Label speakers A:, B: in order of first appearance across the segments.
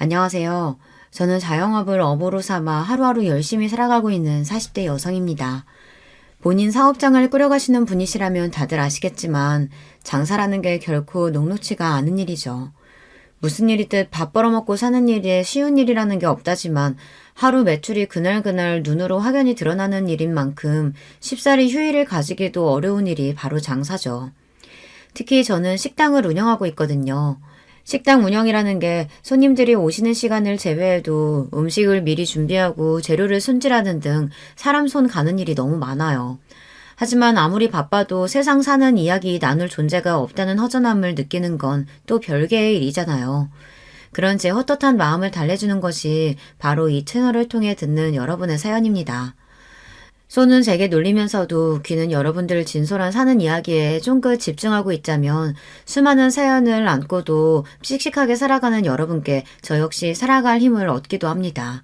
A: 안녕하세요. 저는 자영업을 업으로 삼아 하루하루 열심히 살아가고 있는 40대 여성입니다. 본인 사업장을 꾸려가시는 분이시라면 다들 아시겠지만 장사라는 게 결코 녹록지가 않은 일이죠. 무슨 일이든 밥 벌어먹고 사는 일에 쉬운 일이라는 게 없다지만 하루 매출이 그날그날 눈으로 확연히 드러나는 일인 만큼 쉽사리 휴일을 가지기도 어려운 일이 바로 장사죠. 특히 저는 식당을 운영하고 있거든요. 식당 운영이라는 게 손님들이 오시는 시간을 제외해도 음식을 미리 준비하고 재료를 손질하는 등 사람 손 가는 일이 너무 많아요. 하지만 아무리 바빠도 세상 사는 이야기 나눌 존재가 없다는 허전함을 느끼는 건 또 별개의 일이잖아요. 그런 제 헛헛한 마음을 달래주는 것이 바로 이 채널을 통해 듣는 여러분의 사연입니다. 손은 제게 놀리면서도 귀는 여러분들 진솔한 사는 이야기에 쫑긋 집중하고 있자면 수많은 사연을 안고도 씩씩하게 살아가는 여러분께 저 역시 살아갈 힘을 얻기도 합니다.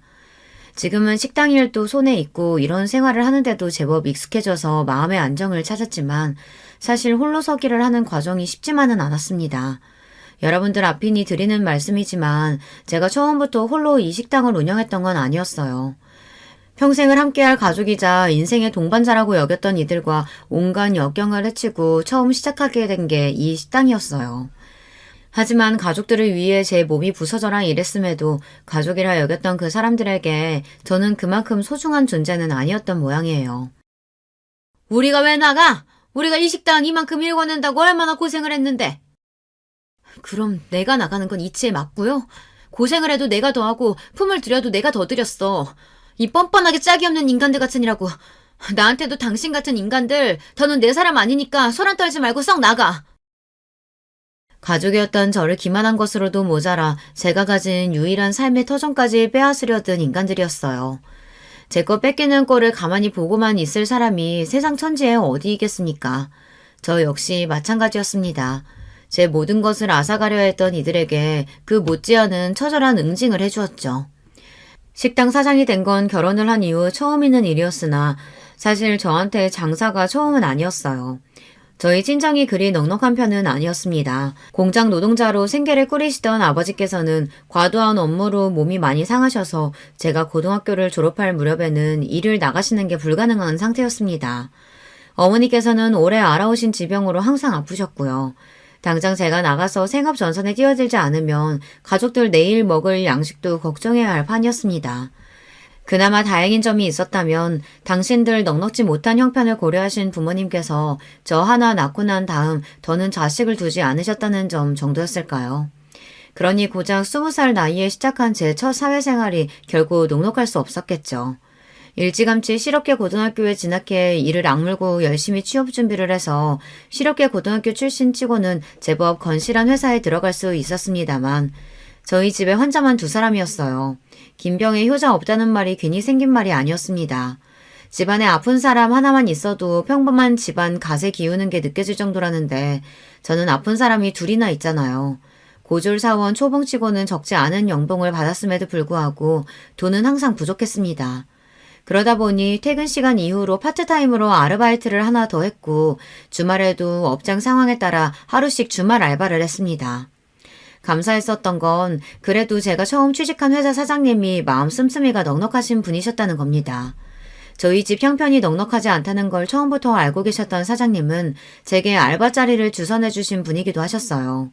A: 지금은 식당 일도 손에 있고 이런 생활을 하는데도 제법 익숙해져서 마음의 안정을 찾았지만 사실 홀로서기를 하는 과정이 쉽지만은 않았습니다. 여러분들 앞이니 드리는 말씀이지만 제가 처음부터 홀로 이 식당을 운영했던 건 아니었어요. 평생을 함께할 가족이자 인생의 동반자라고 여겼던 이들과 온갖 역경을 헤치고 처음 시작하게 된 게 이 식당이었어요. 하지만 가족들을 위해 제 몸이 부서져라 이랬음에도 가족이라 여겼던 그 사람들에게 저는 그만큼 소중한 존재는 아니었던 모양이에요. 우리가 왜 나가? 우리가 이 식당 이만큼 일궈낸다고 얼마나 고생을 했는데. 그럼 내가 나가는 건 이치에 맞고요. 고생을 해도 내가 더 하고 품을 들여도 내가 더 들였어. 이 뻔뻔하게 짝이 없는 인간들 같으니라고. 나한테도 당신 같은 인간들, 더는 내 사람 아니니까 소란 떨지 말고 썩 나가. 가족이었던 저를 기만한 것으로도 모자라 제가 가진 유일한 삶의 터전까지 빼앗으려던 인간들이었어요. 제 거 뺏기는 꼴을 가만히 보고만 있을 사람이 세상 천지에 어디 있겠습니까? 저 역시 마찬가지였습니다. 제 모든 것을 앗아가려 했던 이들에게 그 못지않은 처절한 응징을 해주었죠. 식당 사장이 된 건 결혼을 한 이후 처음 있는 일이었으나 사실 저한테 장사가 처음은 아니었어요. 저희 친정이 그리 넉넉한 편은 아니었습니다. 공장 노동자로 생계를 꾸리시던 아버지께서는 과도한 업무로 몸이 많이 상하셔서 제가 고등학교를 졸업할 무렵에는 일을 나가시는 게 불가능한 상태였습니다. 어머니께서는 오래 앓아오신 지병으로 항상 아프셨고요. 당장 제가 나가서 생업 전선에 뛰어들지 않으면 가족들 내일 먹을 양식도 걱정해야 할 판이었습니다. 그나마 다행인 점이 있었다면 당신들 넉넉지 못한 형편을 고려하신 부모님께서 저 하나 낳고 난 다음 더는 자식을 두지 않으셨다는 점 정도였을까요? 그러니 고작 20살 나이에 시작한 제 첫 사회생활이 결국 녹록할 수 없었겠죠. 일찌감치 실업계 고등학교에 진학해 이를 악물고 열심히 취업 준비를 해서 실업계 고등학교 출신 치고는 제법 건실한 회사에 들어갈 수 있었습니다만 저희 집에 환자만 2사람이었어요. 김병에 효자 없다는 말이 괜히 생긴 말이 아니었습니다. 집안에 아픈 사람 하나만 있어도 평범한 집안 갓에 기우는 게 느껴질 정도라는데 저는 아픈 사람이 2이나 있잖아요. 고졸사원 초봉치고는 적지 않은 연봉을 받았음에도 불구하고 돈은 항상 부족했습니다. 그러다 보니 퇴근 시간 이후로 파트타임으로 아르바이트를 하나 더 했고 주말에도 업장 상황에 따라 하루씩 주말 알바를 했습니다. 감사했었던 건 그래도 제가 처음 취직한 회사 사장님이 마음 씀씀이가 넉넉하신 분이셨다는 겁니다. 저희 집 형편이 넉넉하지 않다는 걸 처음부터 알고 계셨던 사장님은 제게 알바 자리를 주선해 주신 분이기도 하셨어요.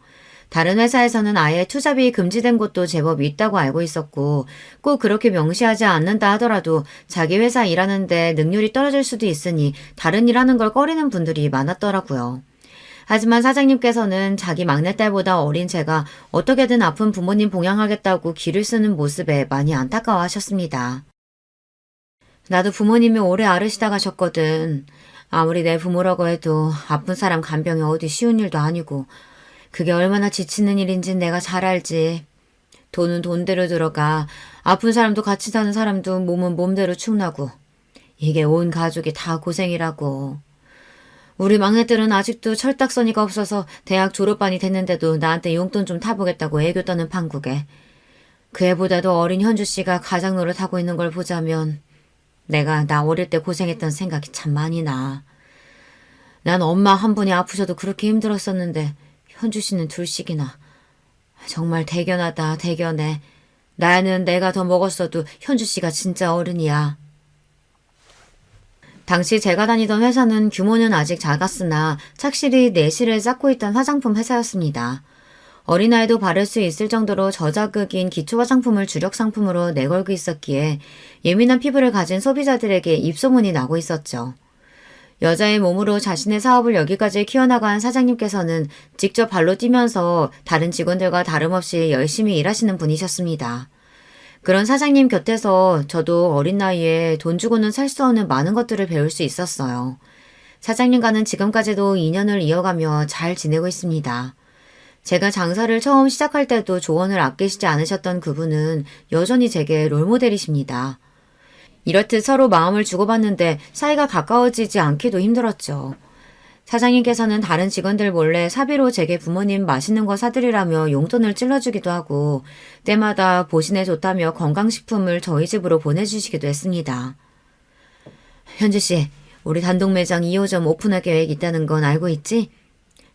A: 다른 회사에서는 아예 투잡이 금지된 곳도 제법 있다고 알고 있었고 꼭 그렇게 명시하지 않는다 하더라도 자기 회사 일하는데 능률이 떨어질 수도 있으니 다른 일 하는 걸 꺼리는 분들이 많았더라고요. 하지만 사장님께서는 자기 막내딸보다 어린 제가 어떻게든 아픈 부모님 봉양하겠다고 기를 쓰는 모습에 많이 안타까워하셨습니다. 나도 부모님이 오래 앓으시다 가셨거든. 아무리 내 부모라고 해도 아픈 사람 간병이 어디 쉬운 일도 아니고 그게 얼마나 지치는 일인진 내가 잘 알지. 돈은 돈대로 들어가 아픈 사람도 같이 사는 사람도 몸은 몸대로 축나고 이게 온 가족이 다 고생이라고. 우리 막내들은 아직도 철딱서니가 없어서 대학 졸업반이 됐는데도 나한테 용돈 좀 타보겠다고 애교 떠는 판국에 그 애보다도 어린 현주 씨가 가장 노릇하고 있는 걸 보자면 내가 나 어릴 때 고생했던 생각이 참 많이 나. 난 엄마 한 분이 아프셔도 그렇게 힘들었었는데 현주 씨는 2씩이나. 정말 대견하다 대견해. 나는 내가 더 먹었어도 현주 씨가 진짜 어른이야. 당시 제가 다니던 회사는 규모는 아직 작았으나 착실히 내실을 쌓고 있던 화장품 회사였습니다. 어린아이도 바를 수 있을 정도로 저자극인 기초 화장품을 주력 상품으로 내걸고 있었기에 예민한 피부를 가진 소비자들에게 입소문이 나고 있었죠. 여자의 몸으로 자신의 사업을 여기까지 키워나간 사장님께서는 직접 발로 뛰면서 다른 직원들과 다름없이 열심히 일하시는 분이셨습니다. 그런 사장님 곁에서 저도 어린 나이에 돈 주고는 살 수 없는 많은 것들을 배울 수 있었어요. 사장님과는 지금까지도 인연을 이어가며 잘 지내고 있습니다. 제가 장사를 처음 시작할 때도 조언을 아끼시지 않으셨던 그분은 여전히 제게 롤모델이십니다. 이렇듯 서로 마음을 주고받는데 사이가 가까워지지 않기도 힘들었죠. 사장님께서는 다른 직원들 몰래 사비로 제게 부모님 맛있는 거 사드리라며 용돈을 찔러주기도 하고 때마다 보신에 좋다며 건강식품을 저희 집으로 보내주시기도 했습니다. 현주 씨, 우리 단독 매장 2호점 오픈할 계획 있다는 건 알고 있지?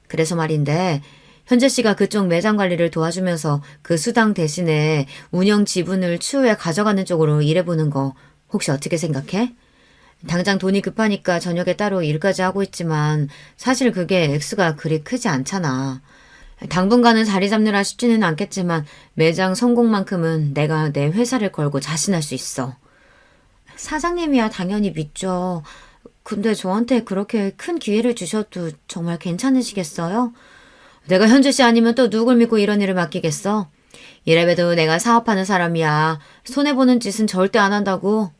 A: 그래서 말인데 현주 씨가 그쪽 매장 관리를 도와주면서 그 수당 대신에 운영 지분을 추후에 가져가는 쪽으로 일해보는 거 혹시 어떻게 생각해? 당장 돈이 급하니까 저녁에 따로 일까지 하고 있지만 사실 그게 액수가 그리 크지 않잖아. 당분간은 자리 잡느라 쉽지는 않겠지만 매장 성공만큼은 내가 내 회사를 걸고 자신할 수 있어. 사장님이야 당연히 믿죠. 근데 저한테 그렇게 큰 기회를 주셔도 정말 괜찮으시겠어요? 내가 현주 씨 아니면 또 누굴 믿고 이런 일을 맡기겠어? 이래봬도 내가 사업하는 사람이야. 손해보는 짓은 절대 안 한다고.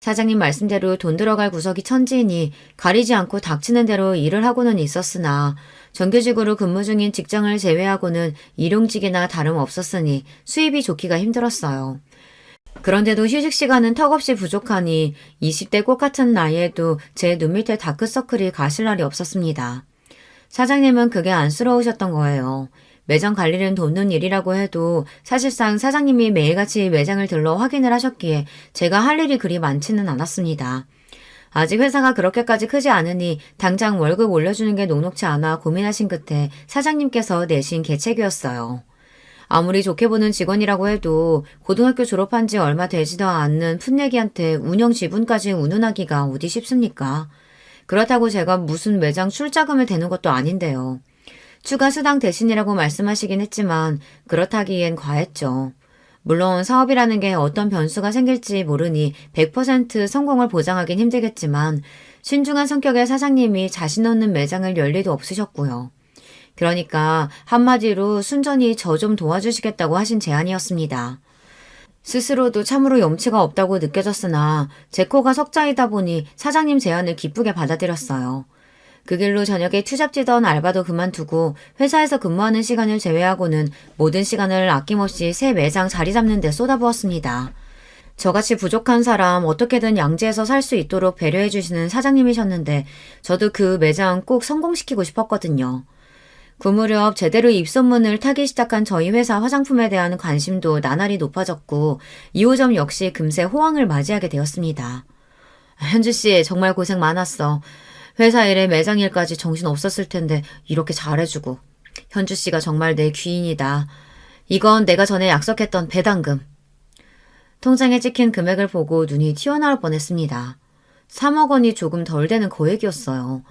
A: 사장님 말씀대로 돈 들어갈 구석이 천지이니 가리지 않고 닥치는 대로 일을 하고는 있었으나 정규직으로 근무 중인 직장을 제외하고는 일용직이나 다름없었으니 수입이 좋기가 힘들었어요. 그런데도 휴식 시간은 턱없이 부족하니 20대 꽃 같은 나이에도 제 눈 밑에 다크서클이 가실 날이 없었습니다. 사장님은 그게 안쓰러우셨던 거예요. 매장 관리는 돕는 일이라고 해도 사실상 사장님이 매일같이 매장을 들러 확인을 하셨기에 제가 할 일이 그리 많지는 않았습니다. 아직 회사가 그렇게까지 크지 않으니 당장 월급 올려주는 게 녹록치 않아 고민하신 끝에 사장님께서 내신 계책이었어요. 아무리 좋게 보는 직원이라고 해도 고등학교 졸업한 지 얼마 되지도 않는 풋내기한테 운영 지분까지 운운하기가 어디 쉽습니까? 그렇다고 제가 무슨 매장 출자금을 대는 것도 아닌데요. 추가 수당 대신이라고 말씀하시긴 했지만 그렇다기엔 과했죠. 물론 사업이라는 게 어떤 변수가 생길지 모르니 100% 성공을 보장하긴 힘들겠지만 신중한 성격의 사장님이 자신 없는 매장을 열 리도 없으셨고요. 그러니까 한마디로 순전히 저 좀 도와주시겠다고 하신 제안이었습니다. 스스로도 참으로 염치가 없다고 느껴졌으나 제 코가 석자이다 보니 사장님 제안을 기쁘게 받아들였어요. 그 길로 저녁에 투잡지던 알바도 그만두고 회사에서 근무하는 시간을 제외하고는 모든 시간을 아낌없이 새 매장 자리 잡는 데 쏟아부었습니다. 저같이 부족한 사람 어떻게든 양지해서 살 수 있도록 배려해 주시는 사장님이셨는데 저도 그 매장 꼭 성공시키고 싶었거든요. 그 무렵 제대로 입소문을 타기 시작한 저희 회사 화장품에 대한 관심도 나날이 높아졌고 2호점 역시 금세 호황을 맞이하게 되었습니다. 현주 씨 정말 고생 많았어. 회사 일에 매장 일까지 정신 없었을 텐데 이렇게 잘해주고. 현주 씨가 정말 내 귀인이다. 이건 내가 전에 약속했던 배당금. 통장에 찍힌 금액을 보고 눈이 튀어나올 뻔했습니다. 3억 원이 조금 덜 되는 거액이었어요.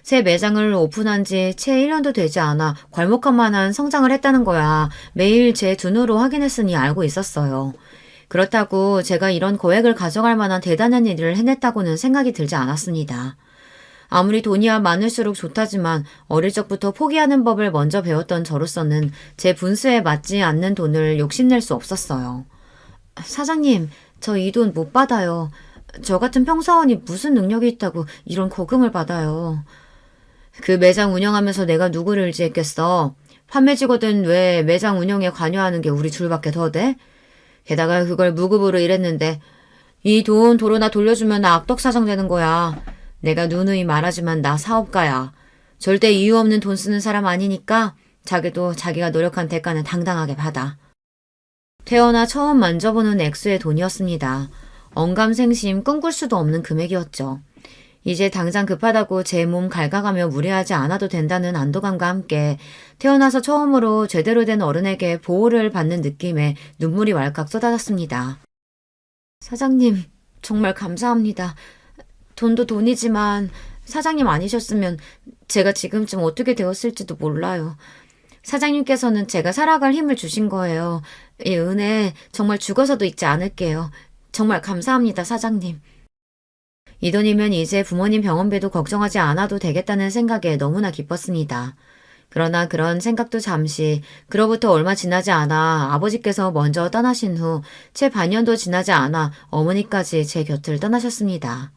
A: 새 매장을 오픈한 지 채 1년도 되지 않아 괄목한 만한 성장을 했다는 거야. 매일 제 두 눈으로 확인했으니 알고 있었어요. 그렇다고 제가 이런 거액을 가져갈 만한 대단한 일을 해냈다고는 생각이 들지 않았습니다. 아무리 돈이야 많을수록 좋다지만 어릴 적부터 포기하는 법을 먼저 배웠던 저로서는 제 분수에 맞지 않는 돈을 욕심낼 수 없었어요. 사장님, 저 이 돈 못 받아요. 저 같은 평사원이 무슨 능력이 있다고 이런 거금을 받아요. 그 매장 운영하면서 내가 누구를 의지했겠어. 판매직거든 왜 매장 운영에 관여하는 게 우리 줄밖에 더 돼? 게다가 그걸 무급으로 일했는데 이 돈 도로나 돌려주면 나 악덕사장 되는 거야. 내가 누누이 말하지만 나 사업가야. 절대 이유 없는 돈 쓰는 사람 아니니까 자기도 자기가 노력한 대가는 당당하게 받아. 태어나 처음 만져보는 액수의 돈이었습니다. 언감생심 꿈꿀 수도 없는 금액이었죠. 이제 당장 급하다고 제 몸 갉아가며 무리하지 않아도 된다는 안도감과 함께 태어나서 처음으로 제대로 된 어른에게 보호를 받는 느낌에 눈물이 왈칵 쏟아졌습니다. 사장님, 정말 감사합니다. 돈도 돈이지만 사장님 아니셨으면 제가 지금쯤 어떻게 되었을지도 몰라요. 사장님께서는 제가 살아갈 힘을 주신 거예요. 이 은혜 정말 죽어서도 잊지 않을게요. 정말 감사합니다, 사장님. 이 돈이면 이제 부모님 병원비도 걱정하지 않아도 되겠다는 생각에 너무나 기뻤습니다. 그러나 그런 생각도 잠시, 그로부터 얼마 지나지 않아 아버지께서 먼저 떠나신 후 채 반년도 지나지 않아 어머니까지 제 곁을 떠나셨습니다.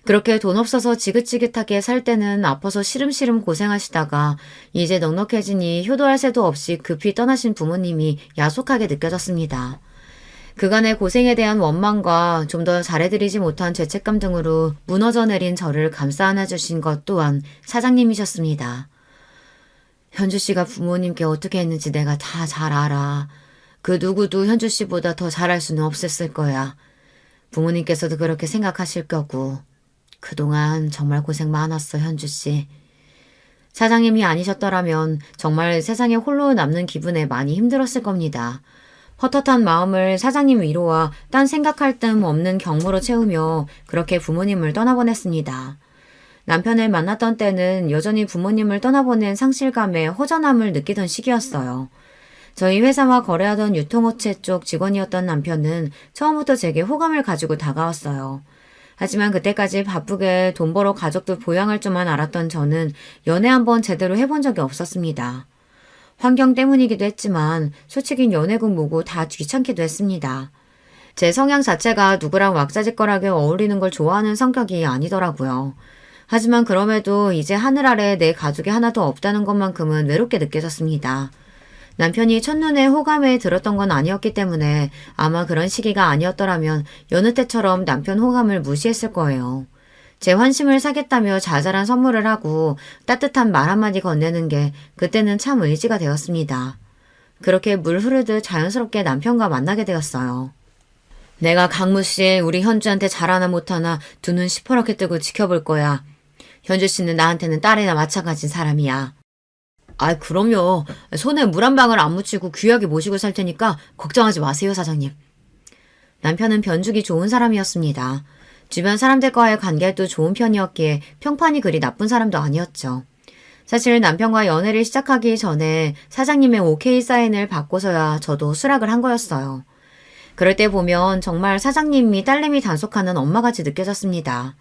A: 그렇게 돈 없어서 지긋지긋하게 살 때는 아파서 시름시름 고생하시다가 이제 넉넉해지니 효도할 새도 없이 급히 떠나신 부모님이 야속하게 느껴졌습니다. 그간의 고생에 대한 원망과 좀 더 잘해드리지 못한 죄책감 등으로 무너져 내린 저를 감싸 안아주신 것 또한 사장님이셨습니다. 현주 씨가 부모님께 어떻게 했는지 내가 다 잘 알아. 그 누구도 현주 씨보다 더 잘할 수는 없었을 거야. 부모님께서도 그렇게 생각하실 거고. 그동안 정말 고생 많았어, 현주 씨. 사장님이 아니셨더라면 정말 세상에 홀로 남는 기분에 많이 힘들었을 겁니다. 헛헛한 마음을 사장님 위로와 딴 생각할 틈 없는 경무로 채우며 그렇게 부모님을 떠나보냈습니다. 남편을 만났던 때는 여전히 부모님을 떠나보낸 상실감에 허전함을 느끼던 시기였어요. 저희 회사와 거래하던 유통업체 쪽 직원이었던 남편은 처음부터 제게 호감을 가지고 다가왔어요. 하지만 그때까지 바쁘게 돈 벌어 가족들 보양할 줄만 알았던 저는 연애 한번 제대로 해본 적이 없었습니다. 환경 때문이기도 했지만 솔직히 연애고 뭐고 다 귀찮기도 했습니다. 제 성향 자체가 누구랑 왁자지껄하게 어울리는 걸 좋아하는 성격이 아니더라고요. 하지만 그럼에도 이제 하늘 아래 내 가족이 하나도 없다는 것만큼은 외롭게 느껴졌습니다. 남편이 첫눈에 호감에 들었던 건 아니었기 때문에 아마 그런 시기가 아니었더라면 여느 때처럼 남편 호감을 무시했을 거예요. 제 환심을 사겠다며 자잘한 선물을 하고 따뜻한 말 한마디 건네는 게 그때는 참 의지가 되었습니다. 그렇게 물 흐르듯 자연스럽게 남편과 만나게 되었어요. 내가 강무씨 우리 현주한테 잘하나 못하나 두 눈 시퍼렇게 뜨고 지켜볼 거야. 현주 씨는 나한테는 딸이나 마찬가지인 사람이야. 아, 그럼요. 손에 물 한 방울 안 묻히고 귀하게 모시고 살 테니까 걱정하지 마세요, 사장님. 남편은 변죽이 좋은 사람이었습니다. 주변 사람들과의 관계도 좋은 편이었기에 평판이 그리 나쁜 사람도 아니었죠. 사실 남편과 연애를 시작하기 전에 사장님의 오케이 사인을 받고서야 저도 수락을 한 거였어요. 그럴 때 보면 정말 사장님이 딸내미 단속하는 엄마같이 느껴졌습니다.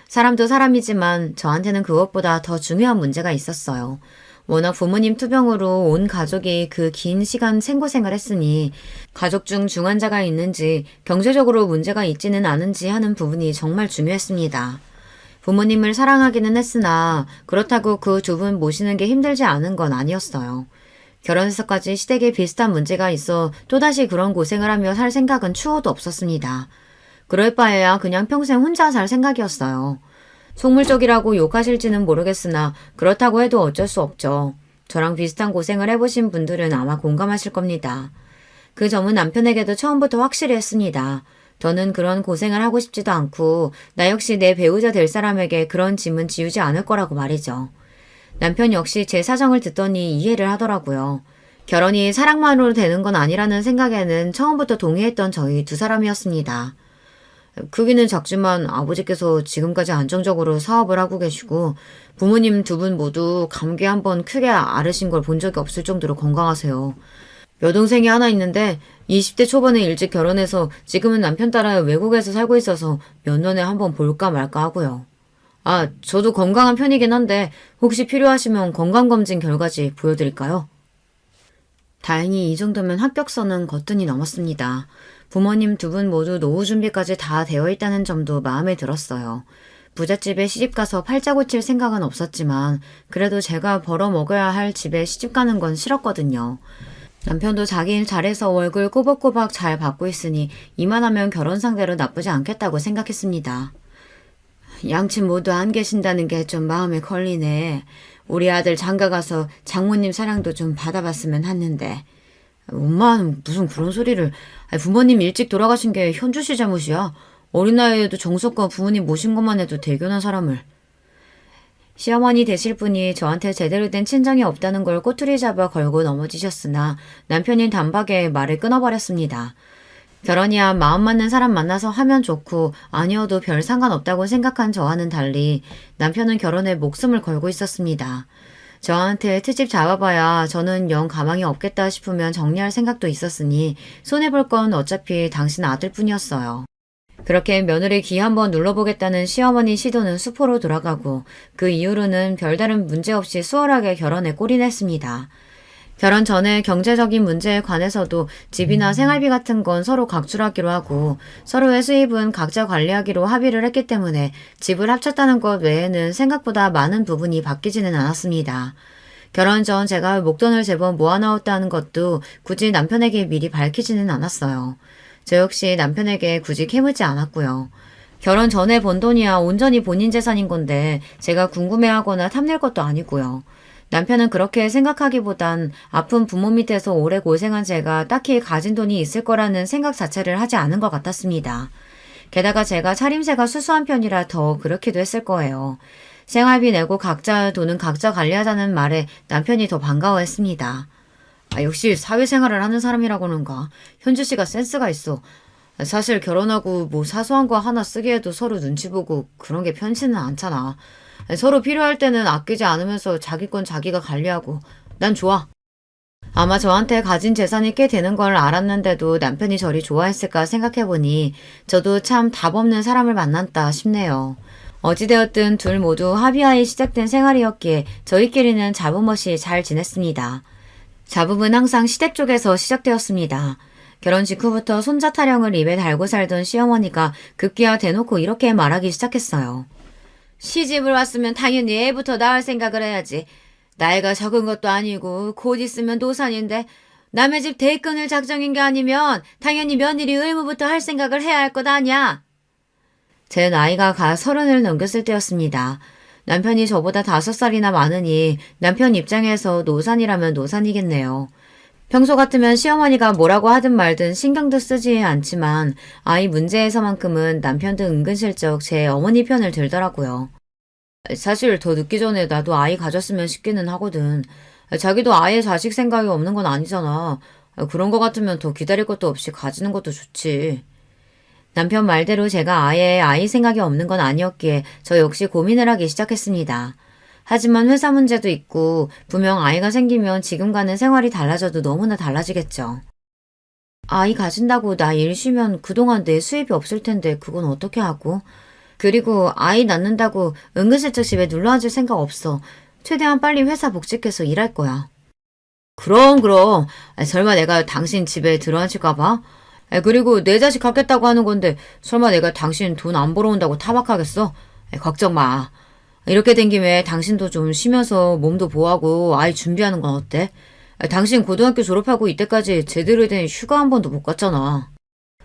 A: 사람도 사람이지만 저한테는 그것보다 더 중요한 문제가 있었어요. 워낙 부모님 투병으로 온 가족이 그 긴 시간 생고생을 했으니 가족 중 중환자가 있는지 경제적으로 문제가 있지는 않은지 하는 부분이 정말 중요했습니다. 부모님을 사랑하기는 했으나 그렇다고 그 두 분 모시는 게 힘들지 않은 건 아니었어요. 결혼해서까지 시댁에 비슷한 문제가 있어 또다시 그런 고생을 하며 살 생각은 추호도 없었습니다. 그럴 바에야 그냥 평생 혼자 살 생각이었어요. 속물적이라고 욕하실지는 모르겠으나 그렇다고 해도 어쩔 수 없죠. 저랑 비슷한 고생을 해보신 분들은 아마 공감하실 겁니다. 그 점은 남편에게도 처음부터 확실히 했습니다. 더는 그런 고생을 하고 싶지도 않고 나 역시 내 배우자 될 사람에게 그런 짐은 지우지 않을 거라고 말이죠. 남편 역시 제 사정을 듣더니 이해를 하더라고요. 결혼이 사랑만으로 되는 건 아니라는 생각에는 처음부터 동의했던 저희 두 사람이었습니다. 크기는 작지만 아버지께서 지금까지 안정적으로 사업을 하고 계시고 부모님 두 분 모두 감기 한번 크게 앓으신 걸 본 적이 없을 정도로 건강하세요. 여동생이 하나 있는데 20대 초반에 일찍 결혼해서 지금은 남편 따라 외국에서 살고 있어서 몇 년에 한번 볼까 말까 하고요. 아, 저도 건강한 편이긴 한데 혹시 필요하시면 건강검진 결과지 보여드릴까요? 다행히 이 정도면 합격선은 거뜬히 넘었습니다. 부모님 두 분 모두 노후 준비까지 다 되어 있다는 점도 마음에 들었어요. 부잣집에 시집가서 팔자 고칠 생각은 없었지만 그래도 제가 벌어 먹어야 할 집에 시집가는 건 싫었거든요. 남편도 자기 일 잘해서 월급 꼬박꼬박 잘 받고 있으니 이만하면 결혼 상대로 나쁘지 않겠다고 생각했습니다. 양친 모두 안 계신다는 게 좀 마음에 걸리네. 우리 아들 장가가서 장모님 사랑도 좀 받아봤으면 했는데. 엄마는 무슨 그런 소리를. 부모님 일찍 돌아가신 게 현주 씨 잘못이야. 어린 나이에도 정석과 부모님 모신 것만 해도 대견한 사람을. 시어머니 되실 분이 저한테 제대로 된 친정이 없다는 걸 꼬투리 잡아 걸고 넘어지셨으나 남편인 단박에 말을 끊어버렸습니다. 결혼이야 마음 맞는 사람 만나서 하면 좋고 아니어도 별 상관없다고 생각한 저와는 달리 남편은 결혼에 목숨을 걸고 있었습니다. 저한테 트집 잡아봐야 저는 영 가망이 없겠다 싶으면 정리할 생각도 있었으니 손해볼 건 어차피 당신 아들뿐이었어요. 그렇게 며느리 귀 한번 눌러보겠다는 시어머니 시도는 수포로 돌아가고 그 이후로는 별다른 문제 없이 수월하게 결혼에 골인했습니다. 결혼 전에 경제적인 문제에 관해서도 집이나 생활비 같은 건 서로 각출하기로 하고 서로의 수입은 각자 관리하기로 합의를 했기 때문에 집을 합쳤다는 것 외에는 생각보다 많은 부분이 바뀌지는 않았습니다. 결혼 전 제가 목돈을 제법 모아놓았다는 것도 굳이 남편에게 미리 밝히지는 않았어요. 저 역시 남편에게 굳이 캐묻지 않았고요. 결혼 전에 번 돈이야 온전히 본인 재산인 건데 제가 궁금해하거나 탐낼 것도 아니고요. 남편은 그렇게 생각하기보단 아픈 부모 밑에서 오래 고생한 제가 딱히 가진 돈이 있을 거라는 생각 자체를 하지 않은 것 같았습니다. 게다가 제가 차림새가 수수한 편이라 더 그렇기도 했을 거예요. 생활비 내고 각자 돈은 각자 관리하자는 말에 남편이 더 반가워했습니다. 역시 사회생활을 하는 사람이라고는가. 현주 씨가 센스가 있어. 사실 결혼하고 뭐 사소한 거 하나 쓰게 해도 서로 눈치 보고 그런 게 편치는 않잖아. 서로 필요할 때는 아끼지 않으면서 자기 건 자기가 관리하고 난 좋아. 아마 저한테 가진 재산이 꽤 되는 걸 알았는데도 남편이 저리 좋아했을까 생각해보니 저도 참 답 없는 사람을 만났다 싶네요. 어찌되었든 둘 모두 합의하에 시작된 생활이었기에 저희끼리는 잡음 없이 잘 지냈습니다. 잡음은 항상 시댁 쪽에서 시작되었습니다. 결혼 직후부터 손자 타령을 입에 달고 살던 시어머니가 급기야 대놓고 이렇게 말하기 시작했어요. 시집을 왔으면 당연히 애부터 낳을 생각을 해야지. 나이가 적은 것도 아니고 곧 있으면 노산인데 남의 집 대 끊을 작정인 게 아니면 당연히 며느리 의무부터 할 생각을 해야 할 것 아니야. 제 나이가 가 30을 넘겼을 때였습니다. 남편이 저보다 5살이나 많으니 남편 입장에서 노산이라면 노산이겠네요. 평소 같으면 시어머니가 뭐라고 하든 말든 신경도 쓰지 않지만 아이 문제에서만큼은 남편도 은근슬쩍 제 어머니 편을 들더라고요. 사실 더 늦기 전에 나도 아이 가졌으면 싶기는 하거든. 자기도 아예 자식 생각이 없는 건 아니잖아. 그런 거 같으면 더 기다릴 것도 없이 가지는 것도 좋지. 남편 말대로 제가 아예 아이 생각이 없는 건 아니었기에 저 역시 고민을 하기 시작했습니다. 하지만 회사 문제도 있고 분명 아이가 생기면 지금과는 생활이 달라져도 너무나 달라지겠죠. 아이 가진다고 나 일 쉬면 그동안 내 수입이 없을 텐데 그건 어떻게 하고? 그리고 아이 낳는다고 은근슬쩍 집에 눌러앉을 생각 없어. 최대한 빨리 회사 복직해서 일할 거야. 그럼. 설마 내가 당신 집에 들어앉힐까 봐? 그리고 내 자식 갖겠다고 하는 건데 설마 내가 당신 돈 안 벌어온다고 타박하겠어? 걱정 마. 이렇게 된 김에 당신도 좀 쉬면서 몸도 보호하고 아이 준비하는 건 어때? 당신 고등학교 졸업하고 이때까지 제대로 된 휴가 한 번도 못 갔잖아.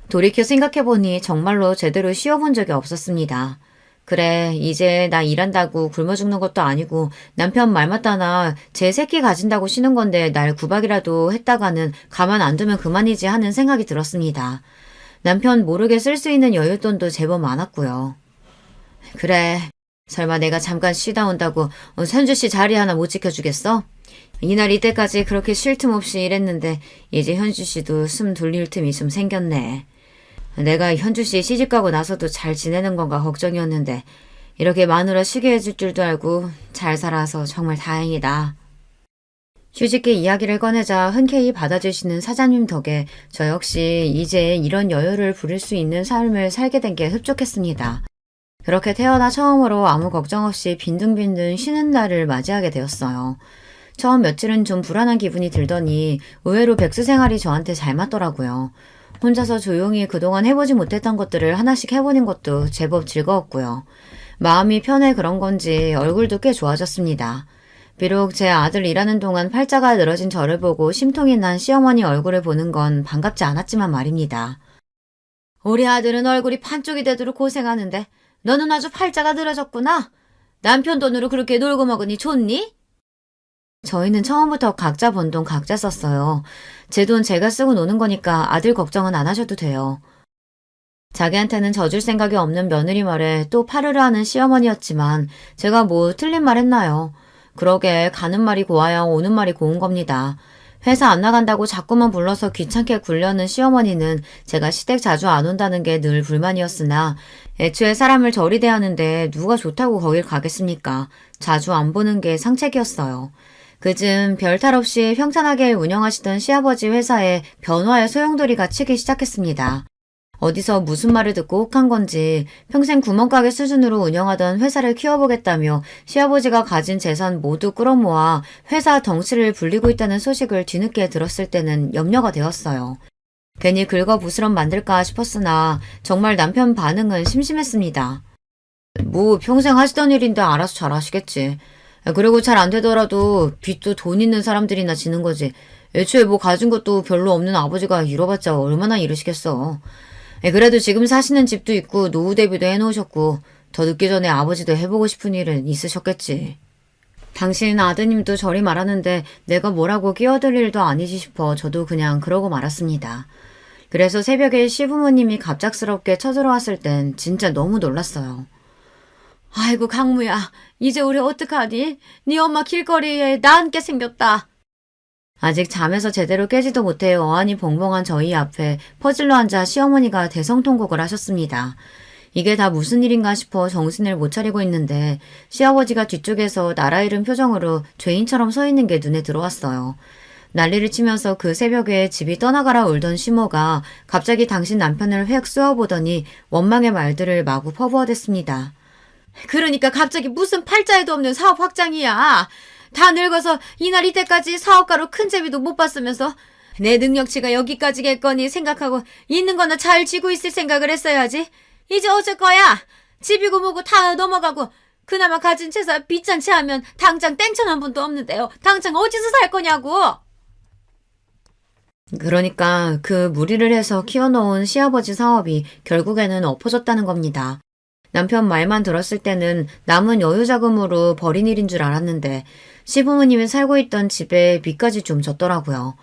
A: 돌이켜 생각해보니 정말로 제대로 쉬어본 적이 없었습니다. 그래, 이제 나 일한다고 굶어 죽는 것도 아니고 남편 말 맞다나 제 새끼 가진다고 쉬는 건데 날 구박이라도 했다가는 가만 안 두면 그만이지 하는 생각이 들었습니다. 남편 모르게 쓸 수 있는 여윳돈도 제법 많았고요. 그래, 설마 내가 잠깐 쉬다 온다고 현주 씨 자리 하나 못 지켜주겠어? 이날 이때까지 그렇게 쉴 틈 없이 일했는데 이제 현주 씨도 숨 돌릴 틈이 좀 생겼네. 내가 현주 씨 시집가고 나서도 잘 지내는 건가 걱정이었는데 이렇게 마누라 쉬게 해줄 줄도 알고 잘 살아서 정말 다행이다. 휴직기 이야기를 꺼내자 흔쾌히 받아주시는 사장님 덕에 저 역시 이제 이런 여유를 부릴 수 있는 삶을 살게 된 게 흡족했습니다. 그렇게 태어나 처음으로 아무 걱정 없이 빈둥빈둥 쉬는 날을 맞이하게 되었어요. 처음 며칠은 좀 불안한 기분이 들더니 의외로 백수 생활이 저한테 잘 맞더라고요. 혼자서 조용히 그동안 해보지 못했던 것들을 하나씩 해보는 것도 제법 즐거웠고요. 마음이 편해 그런 건지 얼굴도 꽤 좋아졌습니다. 비록 제 아들 일하는 동안 팔자가 늘어진 저를 보고 심통이 난 시어머니 얼굴을 보는 건 반갑지 않았지만 말입니다. 우리 아들은 얼굴이 반쪽이 되도록 고생하는데 너는 아주 팔자가 늘어졌구나. 남편 돈으로 그렇게 놀고 먹으니 좋니? 저희는 처음부터 각자 번 돈 각자 썼어요. 제 돈 제가 쓰고 노는 거니까 아들 걱정은 안 하셔도 돼요. 자기한테는 져줄 생각이 없는 며느리 말에 또 파르르 하는 시어머니였지만 제가 뭐 틀린 말 했나요? 그러게 가는 말이 고와야 오는 말이 고운 겁니다. 회사 안 나간다고 자꾸만 불러서 귀찮게 굴려는 시어머니는 제가 시댁 자주 안 온다는 게 늘 불만이었으나 애초에 사람을 저리 대하는데 누가 좋다고 거길 가겠습니까? 자주 안 보는 게 상책이었어요. 그즘 별탈 없이 평탄하게 운영하시던 시아버지 회사에 변화의 소용돌이가 치기 시작했습니다. 어디서 무슨 말을 듣고 혹한 건지 평생 구멍가게 수준으로 운영하던 회사를 키워보겠다며 시아버지가 가진 재산 모두 끌어모아 회사 덩치를 불리고 있다는 소식을 뒤늦게 들었을 때는 염려가 되었어요. 괜히 긁어부스럼 만들까 싶었으나 정말 남편 반응은 심심했습니다. 뭐 평생 하시던 일인데 알아서 잘 하시겠지. 그리고 잘 안 되더라도 빚도 돈 있는 사람들이나 지는 거지. 애초에 뭐 가진 것도 별로 없는 아버지가 잃어봤자 얼마나 잃으시겠어. 그래도 지금 사시는 집도 있고 노후 대비도 해놓으셨고 더 늦기 전에 아버지도 해보고 싶은 일은 있으셨겠지. 당신 아드님도 저리 말하는데 내가 뭐라고 끼어들 일도 아니지 싶어 저도 그냥 그러고 말았습니다. 그래서 새벽에 시부모님이 갑작스럽게 쳐들어왔을 땐 진짜 너무 놀랐어요. 아이고 강무야, 이제 우리 어떡하니? 네 엄마 길거리에 나 앉게 생겼다. 아직 잠에서 제대로 깨지도 못해 어안이 벙벙한 저희 앞에 퍼질러 앉아 시어머니가 대성통곡을 하셨습니다. 이게 다 무슨 일인가 싶어 정신을 못 차리고 있는데 시아버지가 뒤쪽에서 나라 잃은 표정으로 죄인처럼 서 있는 게 눈에 들어왔어요. 난리를 치면서 그 새벽에 집이 떠나가라 울던 시모가 갑자기 당신 남편을 획 쏘아보더니 원망의 말들을 마구 퍼부어댔습니다. 그러니까 갑자기 무슨 팔자에도 없는 사업 확장이야. 다 늙어서 이날 이때까지 사업가로 큰 재미도 못 봤으면서 내 능력치가 여기까지겠거니 생각하고 있는 거나 잘 쥐고 있을 생각을 했어야지. 이제 어쩔 거야. 집이고 뭐고 다 넘어가고 그나마 가진 재산 빚잔치 하면 당장 땡천 한 푼도 없는데요. 당장 어디서 살 거냐고. 그러니까 그 무리를 해서 키워놓은 시아버지 사업이 결국에는 엎어졌다는 겁니다. 남편 말만 들었을 때는 남은 여유 자금으로 벌인 일인 줄 알았는데 시부모님이 살고 있던 집에 빚까지 좀 졌더라고요.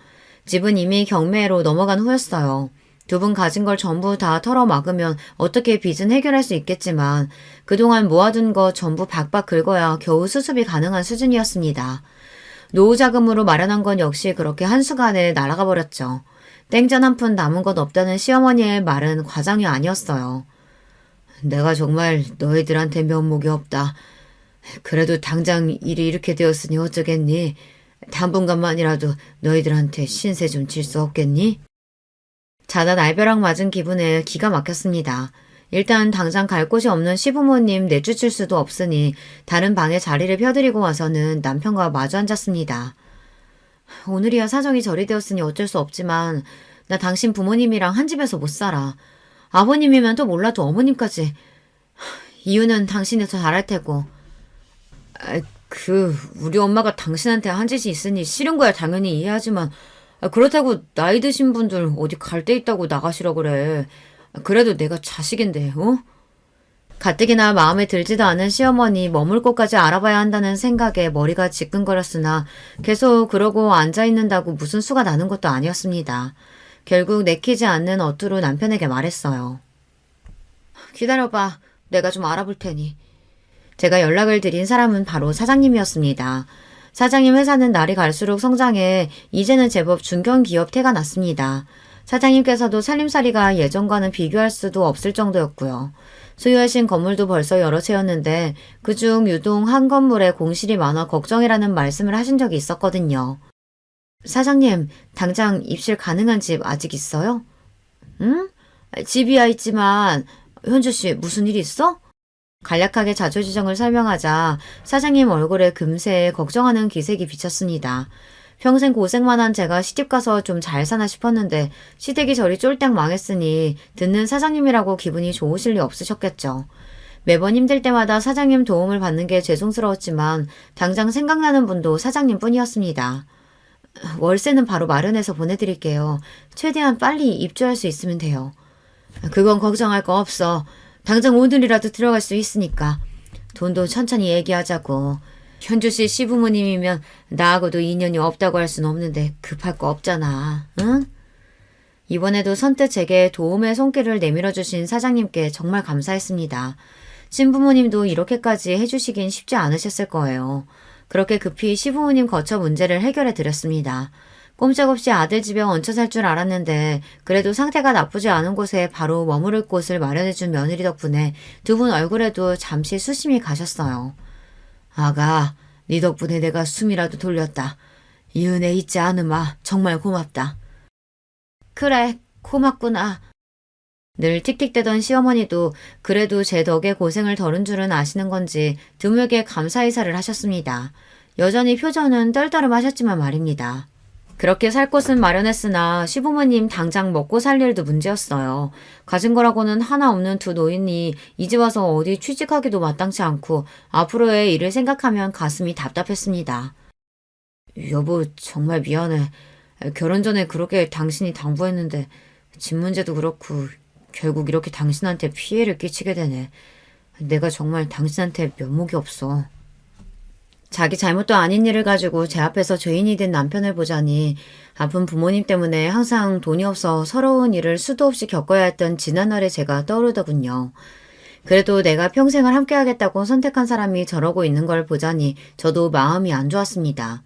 A: 집은 이미 경매로 넘어간 후였어요. 두 분 가진 걸 전부 다 털어막으면 어떻게 빚은 해결할 수 있겠지만 그동안 모아둔 거 전부 박박 긁어야 겨우 수습이 가능한 수준이었습니다. 노후 자금으로 마련한 건 역시 그렇게 한순간에 날아가 버렸죠. 땡전 한 푼 남은 것 없다는 시어머니의 말은 과장이 아니었어요. 내가 정말 너희들한테 면목이 없다. 그래도 당장 일이 이렇게 되었으니 어쩌겠니? 당분간만이라도 너희들한테 신세 좀 질 수 없겠니? 자다 날벼락 맞은 기분에 기가 막혔습니다. 일단 당장 갈 곳이 없는 시부모님 내쫓을 수도 없으니 다른 방에 자리를 펴드리고 와서는 남편과 마주 앉았습니다. 오늘이야 사정이 저리 되었으니 어쩔 수 없지만 나 당신 부모님이랑 한 집에서 못 살아. 아버님이면 또 몰라도 어머님까지. 이유는 당신이 더 잘할 테고. 우리 엄마가 당신한테 한 짓이 있으니 싫은 거야 당연히 이해하지만 그렇다고 나이 드신 분들 어디 갈 데 있다고 나가시라 그래. 그래도 내가 자식인데, 어? 가뜩이나 마음에 들지도 않은 시어머니 머물 곳까지 알아봐야 한다는 생각에 머리가 지끈거렸으나 계속 그러고 앉아있는다고 무슨 수가 나는 것도 아니었습니다. 결국 내키지 않는 어투로 남편에게 말했어요. 기다려봐. 내가 좀 알아볼 테니. 제가 연락을 드린 사람은 바로 사장님이었습니다. 사장님 회사는 날이 갈수록 성장해 이제는 제법 중견기업 태가 났습니다. 사장님께서도 살림살이가 예전과는 비교할 수도 없을 정도였고요. 소유하신 건물도 벌써 여러 채였는데 그중 유동 한 건물에 공실이 많아 걱정이라는 말씀을 하신 적이 있었거든요. 사장님, 당장 입실 가능한 집 아직 있어요? 응? 집이야 있지만 현주씨 무슨 일 있어? 간략하게 자초지정을 설명하자 사장님 얼굴에 금세 걱정하는 기색이 비쳤습니다. 평생 고생만 한 제가 시집가서 좀 잘 사나 싶었는데 시댁이 저리 쫄딱 망했으니 듣는 사장님이라고 기분이 좋으실 리 없으셨겠죠. 매번 힘들 때마다 사장님 도움을 받는 게 죄송스러웠지만 당장 생각나는 분도 사장님 뿐이었습니다. 월세는 바로 마련해서 보내드릴게요. 최대한 빨리 입주할 수 있으면 돼요. 그건 걱정할 거 없어. 당장 오늘이라도 들어갈 수 있으니까. 돈도 천천히 얘기하자고. 현주씨 시부모님이면 나하고도 인연이 없다고 할 순 없는데 급할 거 없잖아. 응? 이번에도 선뜻 제게 도움의 손길을 내밀어 주신 사장님께 정말 감사했습니다. 신부모님도 이렇게까지 해주시긴 쉽지 않으셨을 거예요. 그렇게 급히 시부모님 거처 문제를 해결해 드렸습니다. 꼼짝없이 아들 집에 얹혀 살 줄 알았는데 그래도 상태가 나쁘지 않은 곳에 바로 머무를 곳을 마련해준 며느리 덕분에 두 분 얼굴에도 잠시 수심이 가셨어요. 아가, 네 덕분에 내가 숨이라도 돌렸다. 이 은혜 잊지 않으마. 정말 고맙다. 그래, 고맙구나. 늘 틱틱대던 시어머니도 그래도 제 덕에 고생을 덜은 줄은 아시는 건지 드물게 감사 인사를 하셨습니다. 여전히 표정은 떨떠름하셨지만 말입니다. 그렇게 살 곳은 마련했으나 시부모님 당장 먹고 살 일도 문제였어요. 가진 거라고는 하나 없는 두 노인이 이제 와서 어디 취직하기도 마땅치 않고 앞으로의 일을 생각하면 가슴이 답답했습니다. 여보, 정말 미안해. 결혼 전에 그렇게 당신이 당부했는데 집 문제도 그렇고 결국 이렇게 당신한테 피해를 끼치게 되네. 내가 정말 당신한테 면목이 없어. 자기 잘못도 아닌 일을 가지고 제 앞에서 죄인이 된 남편을 보자니 아픈 부모님 때문에 항상 돈이 없어 서러운 일을 수도 없이 겪어야 했던 지난날의 제가 떠오르더군요. 그래도 내가 평생을 함께하겠다고 선택한 사람이 저러고 있는 걸 보자니 저도 마음이 안 좋았습니다.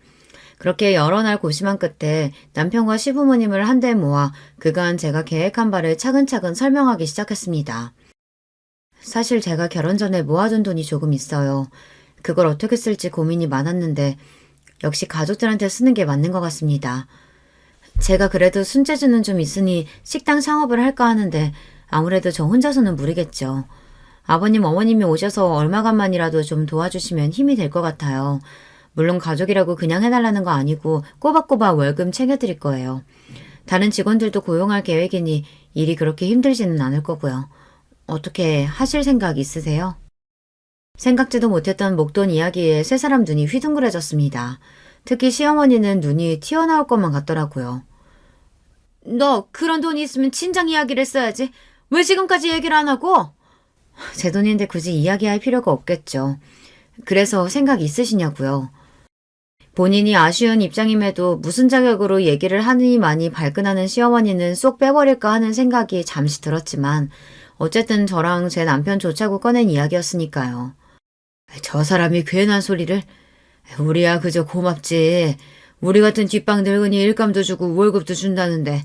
A: 그렇게 여러 날 고심한 끝에 남편과 시부모님을 한데 모아 그간 제가 계획한 바를 차근차근 설명하기 시작했습니다. 사실 제가 결혼 전에 모아둔 돈이 조금 있어요. 그걸 어떻게 쓸지 고민이 많았는데 역시 가족들한테 쓰는 게 맞는 것 같습니다. 제가 그래도 손재주는 좀 있으니 식당 창업을 할까 하는데 아무래도 저 혼자서는 무리겠죠. 아버님, 어머님이 오셔서 얼마간만이라도 좀 도와주시면 힘이 될 것 같아요. 물론 가족이라고 그냥 해달라는 거 아니고 꼬박꼬박 월급 챙겨드릴 거예요. 다른 직원들도 고용할 계획이니 일이 그렇게 힘들지는 않을 거고요. 어떻게 하실 생각 있으세요? 생각지도 못했던 목돈 이야기에 세 사람 눈이 휘둥그레졌습니다. 특히 시어머니는 눈이 튀어나올 것만 같더라고요. 너 그런 돈이 있으면 친장 이야기를 써야지. 왜 지금까지 얘기를 안 하고? 제 돈인데 굳이 이야기할 필요가 없겠죠. 그래서 생각 있으시냐고요. 본인이 아쉬운 입장임에도 무슨 자격으로 얘기를 하니 많이 발끈하는 시어머니는 쏙 빼버릴까 하는 생각이 잠시 들었지만 어쨌든 저랑 제 남편 좋자고 꺼낸 이야기였으니까요. 저 사람이 괜한 소리를. 우리야 그저 고맙지. 우리 같은 뒷방 늙은이 일감도 주고 월급도 준다는데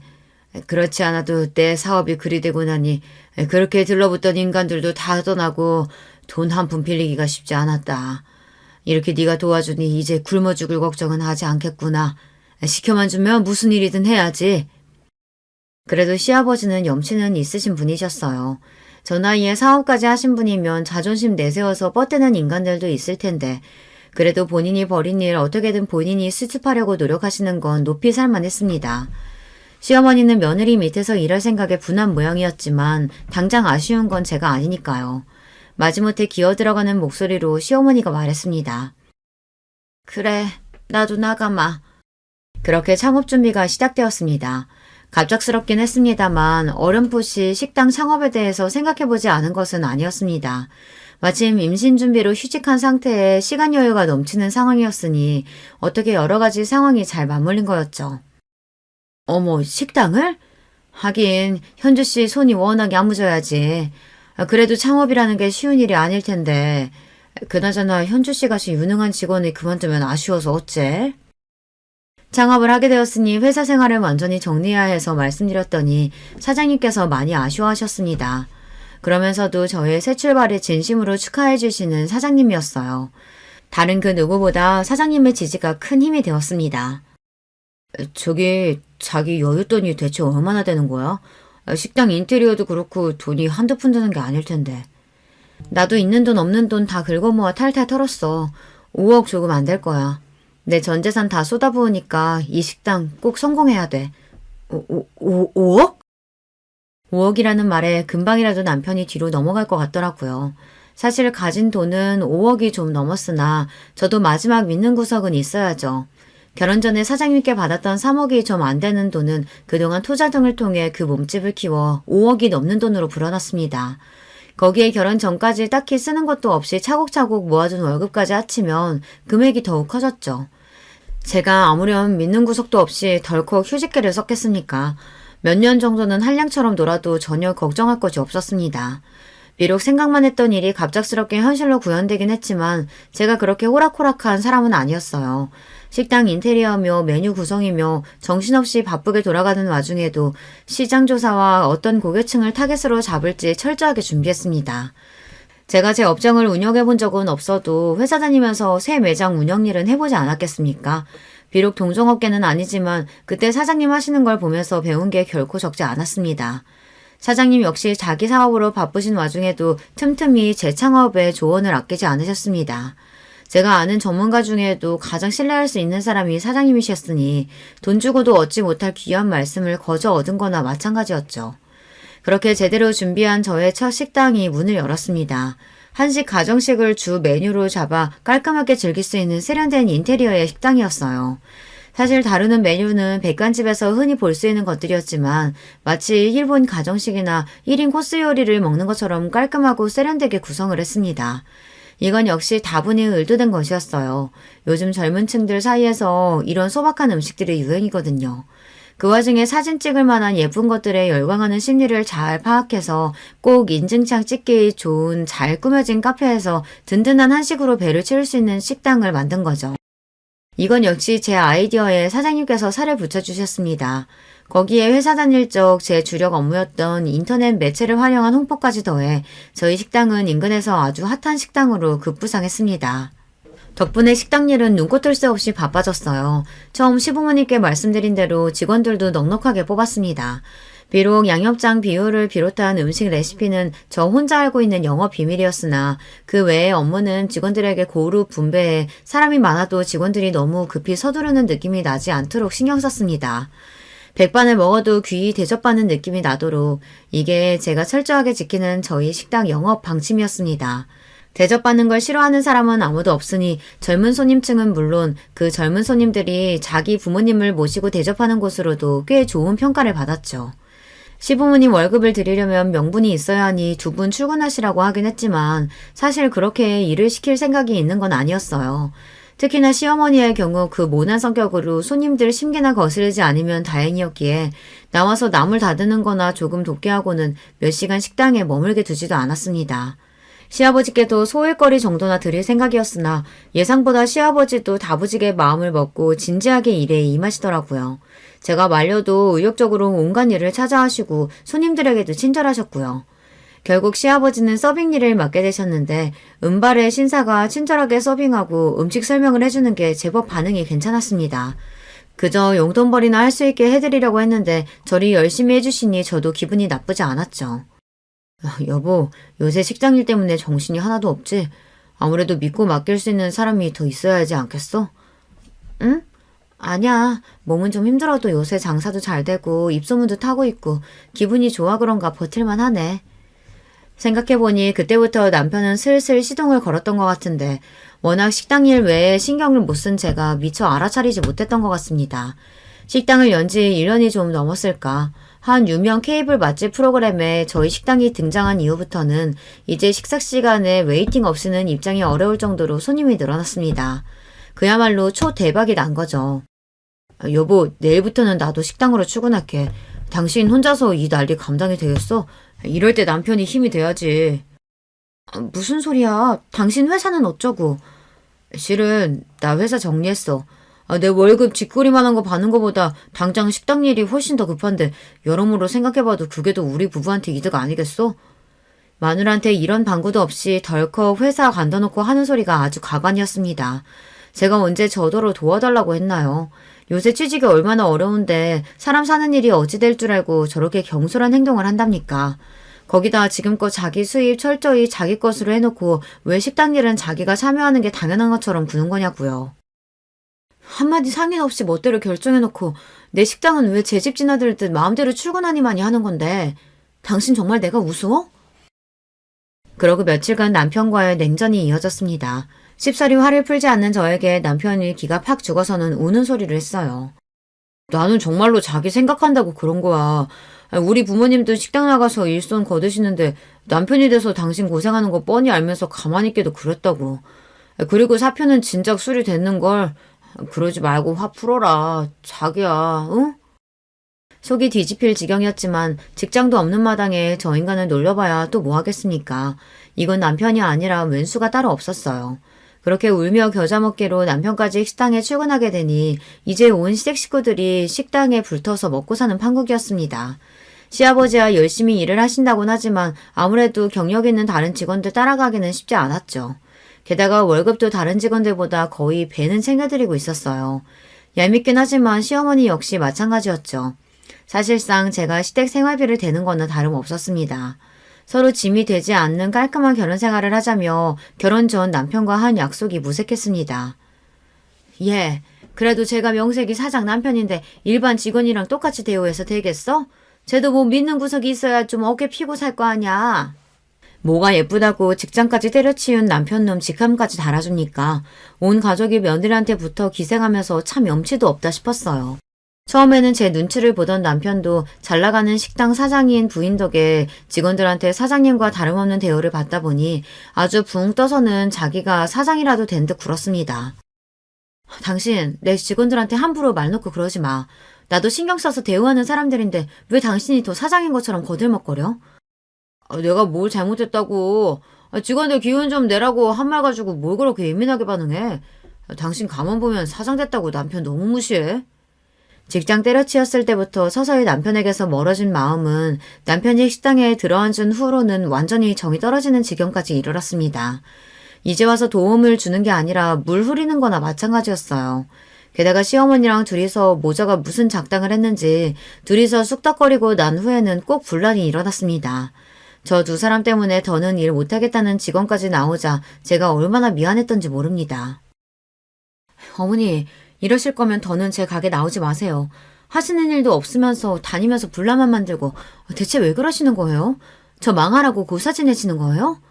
A: 그렇지 않아도 내 사업이 그리 되고 나니 그렇게 들러붙던 인간들도 다 떠나고 돈 한 푼 빌리기가 쉽지 않았다. 이렇게 네가 도와주니 이제 굶어 죽을 걱정은 하지 않겠구나. 시켜만 주면 무슨 일이든 해야지. 그래도 시아버지는 염치는 있으신 분이셨어요. 저 나이에 사업까지 하신 분이면 자존심 내세워서 뻗대는 인간들도 있을 텐데 그래도 본인이 벌인 일 어떻게든 본인이 수습하려고 노력하시는 건 높이 살만했습니다. 시어머니는 며느리 밑에서 일할 생각에 분한 모양이었지만 당장 아쉬운 건 제가 아니니까요. 마지못해 기어들어가는 목소리로 시어머니가 말했습니다. 그래, 나도 나가마. 그렇게 창업 준비가 시작되었습니다. 갑작스럽긴 했습니다만 어렴풋이 식당 창업에 대해서 생각해보지 않은 것은 아니었습니다. 마침 임신 준비로 휴직한 상태에 시간 여유가 넘치는 상황이었으니 어떻게 여러 가지 상황이 잘 맞물린 거였죠. 어머, 식당을? 하긴 현주 씨 손이 워낙 야무져야지. 그래도 창업이라는 게 쉬운 일이 아닐 텐데 그나저나 현주 씨 같이 유능한 직원이 그만두면 아쉬워서 어째? 창업을 하게 되었으니 회사 생활을 완전히 정리해야 해서 말씀드렸더니 사장님께서 많이 아쉬워하셨습니다. 그러면서도 저의 새 출발을 진심으로 축하해 주시는 사장님이었어요. 다른 그 누구보다 사장님의 지지가 큰 힘이 되었습니다. 저기 자기 여윳돈이 대체 얼마나 되는 거야? 식당 인테리어도 그렇고 돈이 한두 푼 드는 게 아닐 텐데. 나도 있는 돈 없는 돈 다 긁어모아 탈탈 털었어. 5억 조금 안 될 거야. 내 전 재산 다 쏟아부으니까 이 식당 꼭 성공해야 돼. 5억? 5억이라는 말에 금방이라도 남편이 뒤로 넘어갈 것 같더라고요. 사실 가진 돈은 5억이 좀 넘었으나 저도 마지막 믿는 구석은 있어야죠. 결혼 전에 사장님께 받았던 3억이 좀 안 되는 돈은 그동안 투자 등을 통해 그 몸집을 키워 5억이 넘는 돈으로 불어났습니다. 거기에 결혼 전까지 딱히 쓰는 것도 없이 차곡차곡 모아둔 월급까지 합치면 금액이 더욱 커졌죠. 제가 아무렴 믿는 구석도 없이 덜컥 휴직계를 썼겠습니까? 몇 년 정도는 한량처럼 놀아도 전혀 걱정할 것이 없었습니다. 비록 생각만 했던 일이 갑작스럽게 현실로 구현되긴 했지만 제가 그렇게 호락호락한 사람은 아니었어요. 식당 인테리어며 메뉴 구성이며 정신없이 바쁘게 돌아가는 와중에도 시장 조사와 어떤 고객층을 타겟으로 잡을지 철저하게 준비했습니다. 제가 제 업장을 운영해 본 적은 없어도 회사 다니면서 새 매장 운영 일은 해보지 않았겠습니까? 비록 동종업계는 아니지만 그때 사장님 하시는 걸 보면서 배운 게 결코 적지 않았습니다. 사장님 역시 자기 사업으로 바쁘신 와중에도 틈틈이 재창업에 조언을 아끼지 않으셨습니다. 제가 아는 전문가 중에도 가장 신뢰할 수 있는 사람이 사장님이셨으니 돈 주고도 얻지 못할 귀한 말씀을 거저 얻은 거나 마찬가지였죠. 그렇게 제대로 준비한 저의 첫 식당이 문을 열었습니다. 한식 가정식을 주 메뉴로 잡아 깔끔하게 즐길 수 있는 세련된 인테리어의 식당이었어요. 사실 다루는 메뉴는 백반집에서 흔히 볼 수 있는 것들이었지만 마치 일본 가정식이나 1인 코스 요리를 먹는 것처럼 깔끔하고 세련되게 구성을 했습니다. 이건 역시 다분히 의도된 것이었어요. 요즘 젊은 층들 사이에서 이런 소박한 음식들이 유행이거든요. 그 와중에 사진 찍을 만한 예쁜 것들에 열광하는 심리를 잘 파악해서 꼭 인증창 찍기 좋은 잘 꾸며진 카페에서 든든한 한식으로 배를 채울 수 있는 식당을 만든 거죠. 이건 역시 제 아이디어에 사장님께서 살을 붙여주셨습니다. 거기에 회사 다닐 적 제 주력 업무였던 인터넷 매체를 활용한 홍보까지 더해 저희 식당은 인근에서 아주 핫한 식당으로 급부상했습니다. 덕분에 식당 일은 눈코 뜰 새 없이 바빠졌어요. 처음 시부모님께 말씀드린 대로 직원들도 넉넉하게 뽑았습니다. 비록 양념장 비율을 비롯한 음식 레시피는 저 혼자 알고 있는 영업 비밀이었으나 그 외의 업무는 직원들에게 고루 분배해 사람이 많아도 직원들이 너무 급히 서두르는 느낌이 나지 않도록 신경 썼습니다. 백반을 먹어도 귀히 대접받는 느낌이 나도록 이게 제가 철저하게 지키는 저희 식당 영업 방침이었습니다. 대접받는 걸 싫어하는 사람은 아무도 없으니 젊은 손님층은 물론 그 젊은 손님들이 자기 부모님을 모시고 대접하는 곳으로도 꽤 좋은 평가를 받았죠. 시부모님 월급을 드리려면 명분이 있어야 하니 두 분 출근하시라고 하긴 했지만 사실 그렇게 일을 시킬 생각이 있는 건 아니었어요. 특히나 시어머니의 경우 그 모난 성격으로 손님들 심기나 거스르지 않으면 다행이었기에 나와서 남을 다듬는 거나 조금 돕게 하고는 몇 시간 식당에 머물게 두지도 않았습니다. 시아버지께도 소일거리 정도나 드릴 생각이었으나 예상보다 시아버지도 다부지게 마음을 먹고 진지하게 일에 임하시더라고요. 제가 말려도 의욕적으로 온갖 일을 찾아하시고 손님들에게도 친절하셨고요. 결국 시아버지는 서빙 일을 맡게 되셨는데 은발의 신사가 친절하게 서빙하고 음식 설명을 해주는 게 제법 반응이 괜찮았습니다. 그저 용돈벌이나 할 수 있게 해드리려고 했는데 저리 열심히 해주시니 저도 기분이 나쁘지 않았죠. 여보, 요새 식당 일 때문에 정신이 하나도 없지? 아무래도 믿고 맡길 수 있는 사람이 더 있어야 하지 않겠어? 응? 아니야. 몸은 좀 힘들어도 요새 장사도 잘 되고 입소문도 타고 있고 기분이 좋아 그런가 버틸만 하네. 생각해보니 그때부터 남편은 슬슬 시동을 걸었던 것 같은데 워낙 식당 일 외에 신경을 못 쓴 제가 미처 알아차리지 못했던 것 같습니다. 식당을 연 지 1년이 좀 넘었을까. 한 유명 케이블 맛집 프로그램에 저희 식당이 등장한 이후부터는 이제 식사 시간에 웨이팅 없이는 입장이 어려울 정도로 손님이 늘어났습니다. 그야말로 초대박이 난 거죠. 여보, 내일부터는 나도 식당으로 출근할게. 당신 혼자서 이 난리 감당이 되겠어? 이럴 때 남편이 힘이 돼야지. 무슨 소리야? 당신 회사는 어쩌고? 실은 나 회사 정리했어. 내 월급 쥐꼬리만한 거 받는 거보다 당장 식당 일이 훨씬 더 급한데 여러모로 생각해봐도 그게 더 우리 부부한테 이득 아니겠어? 마누라한테 이런 방구도 없이 덜컥 회사 간다놓고 하는 소리가 아주 가관이었습니다. 제가 언제 저더러 도와달라고 했나요? 요새 취직이 얼마나 어려운데 사람 사는 일이 어찌 될 줄 알고 저렇게 경솔한 행동을 한답니까? 거기다 지금껏 자기 수입 철저히 자기 것으로 해놓고 왜 식당 일은 자기가 참여하는 게 당연한 것처럼 구는 거냐고요. 한마디 상의 없이 멋대로 결정해놓고 내 식당은 왜 제 집 지나들듯 마음대로 출근하니만이 하는 건데 당신 정말 내가 우스워? 그러고 며칠간 남편과의 냉전이 이어졌습니다. 쉽사리 화를 풀지 않는 저에게 남편이 기가 팍 죽어서는 우는 소리를 했어요. 나는 정말로 자기 생각한다고 그런 거야. 우리 부모님도 식당 나가서 일손 거두시는데 남편이 돼서 당신 고생하는 거 뻔히 알면서 가만히 있기도 그랬다고. 그리고 사표는 진작 수리됐는걸. 그러지 말고 화 풀어라. 자기야, 응? 속이 뒤집힐 지경이었지만 직장도 없는 마당에 저 인간을 놀려봐야 또 뭐 하겠습니까? 이건 남편이 아니라 왼수가 따로 없었어요. 그렇게 울며 겨자 먹기로 남편까지 식당에 출근하게 되니 이제 온 시댁 식구들이 식당에 불터서 먹고 사는 판국이었습니다. 시아버지야 열심히 일을 하신다곤 하지만 아무래도 경력 있는 다른 직원들 따라가기는 쉽지 않았죠. 게다가 월급도 다른 직원들보다 거의 배는 챙겨드리고 있었어요. 얄밉긴 하지만 시어머니 역시 마찬가지였죠. 사실상 제가 시댁 생활비를 대는 거는 다름없었습니다. 서로 짐이 되지 않는 깔끔한 결혼 생활을 하자며 결혼 전 남편과 한 약속이 무색했습니다. 예, 그래도 제가 명색이 사장 남편인데 일반 직원이랑 똑같이 대우해서 되겠어? 쟤도 뭐 믿는 구석이 있어야 좀 어깨 피고 살 거 아냐. 뭐가 예쁘다고 직장까지 때려치운 남편놈 직함까지 달아주니까 온 가족이 며느리한테 붙어 기생하면서 참 염치도 없다 싶었어요. 처음에는 제 눈치를 보던 남편도 잘나가는 식당 사장인 부인 덕에 직원들한테 사장님과 다름없는 대우를 받다 보니 아주 붕 떠서는 자기가 사장이라도 된 듯 굴었습니다. 당신 내 직원들한테 함부로 말 놓고 그러지 마. 나도 신경 써서 대우하는 사람들인데 왜 당신이 더 사장인 것처럼 거들먹거려? 내가 뭘 잘못했다고. 직원들 기운 좀 내라고 한 말 가지고 뭘 그렇게 예민하게 반응해. 당신 가만 보면 사장 됐다고 남편 너무 무시해. 직장 때려치웠을 때부터 서서히 남편에게서 멀어진 마음은 남편이 식당에 들어앉은 후로는 완전히 정이 떨어지는 지경까지 이르렀습니다. 이제 와서 도움을 주는 게 아니라 물 흐리는 거나 마찬가지였어요. 게다가 시어머니랑 둘이서 모자가 무슨 작당을 했는지 둘이서 쑥덕거리고 난 후에는 꼭 분란이 일어났습니다. 저 두 사람 때문에 더는 일 못하겠다는 직원까지 나오자 제가 얼마나 미안했던지 모릅니다. 어머니, 이러실 거면 더는 제 가게 나오지 마세요. 하시는 일도 없으면서 다니면서 분란만 만들고 대체 왜 그러시는 거예요? 저 망하라고 고사지 내시는 거예요?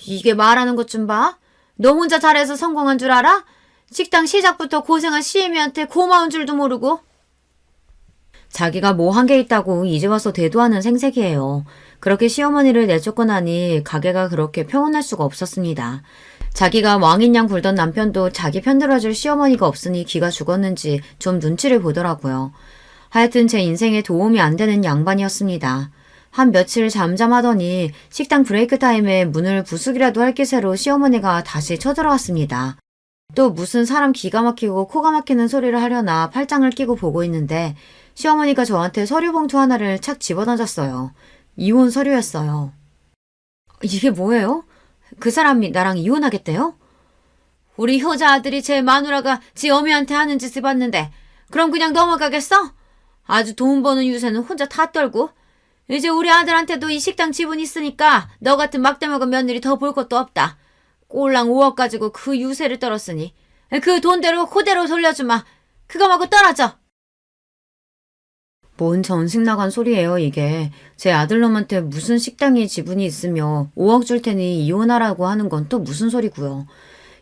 A: 이게 말하는 것 좀 봐. 너 혼자 잘해서 성공한 줄 알아? 식당 시작부터 고생한 시애미한테 고마운 줄도 모르고. 자기가 뭐 한 게 있다고 이제 와서 대도하는 생색이에요. 그렇게 시어머니를 내쫓고 나니 가게가 그렇게 평온할 수가 없었습니다. 자기가 왕인 양 굴던 남편도 자기 편들어줄 시어머니가 없으니 기가 죽었는지 좀 눈치를 보더라고요. 하여튼 제 인생에 도움이 안 되는 양반이었습니다. 한 며칠 잠잠하더니 식당 브레이크 타임에 문을 부수기라도 할 기세로 시어머니가 다시 쳐들어왔습니다. 또 무슨 사람 기가 막히고 코가 막히는 소리를 하려나 팔짱을 끼고 보고 있는데 시어머니가 저한테 서류 봉투 하나를 착 집어던졌어요. 이혼 서류였어요. 이게 뭐예요? 그 사람이 나랑 이혼하겠대요? 우리 효자 아들이 제 마누라가 지 어미한테 하는 짓을 봤는데 그럼 그냥 넘어가겠어? 아주 돈 버는 유세는 혼자 다 떨고 이제 우리 아들한테도 이 식당 지분 있으니까 너 같은 막대 먹은 며느리 더 볼 것도 없다. 꼴랑 5억 가지고 그 유세를 떨었으니 그 돈대로 그대로 돌려주마. 그거 말고 떨어져. 뭔 전식 나간 소리예요 이게. 제 아들놈한테 무슨 식당에 지분이 있으며 5억 줄 테니 이혼하라고 하는 건 또 무슨 소리고요.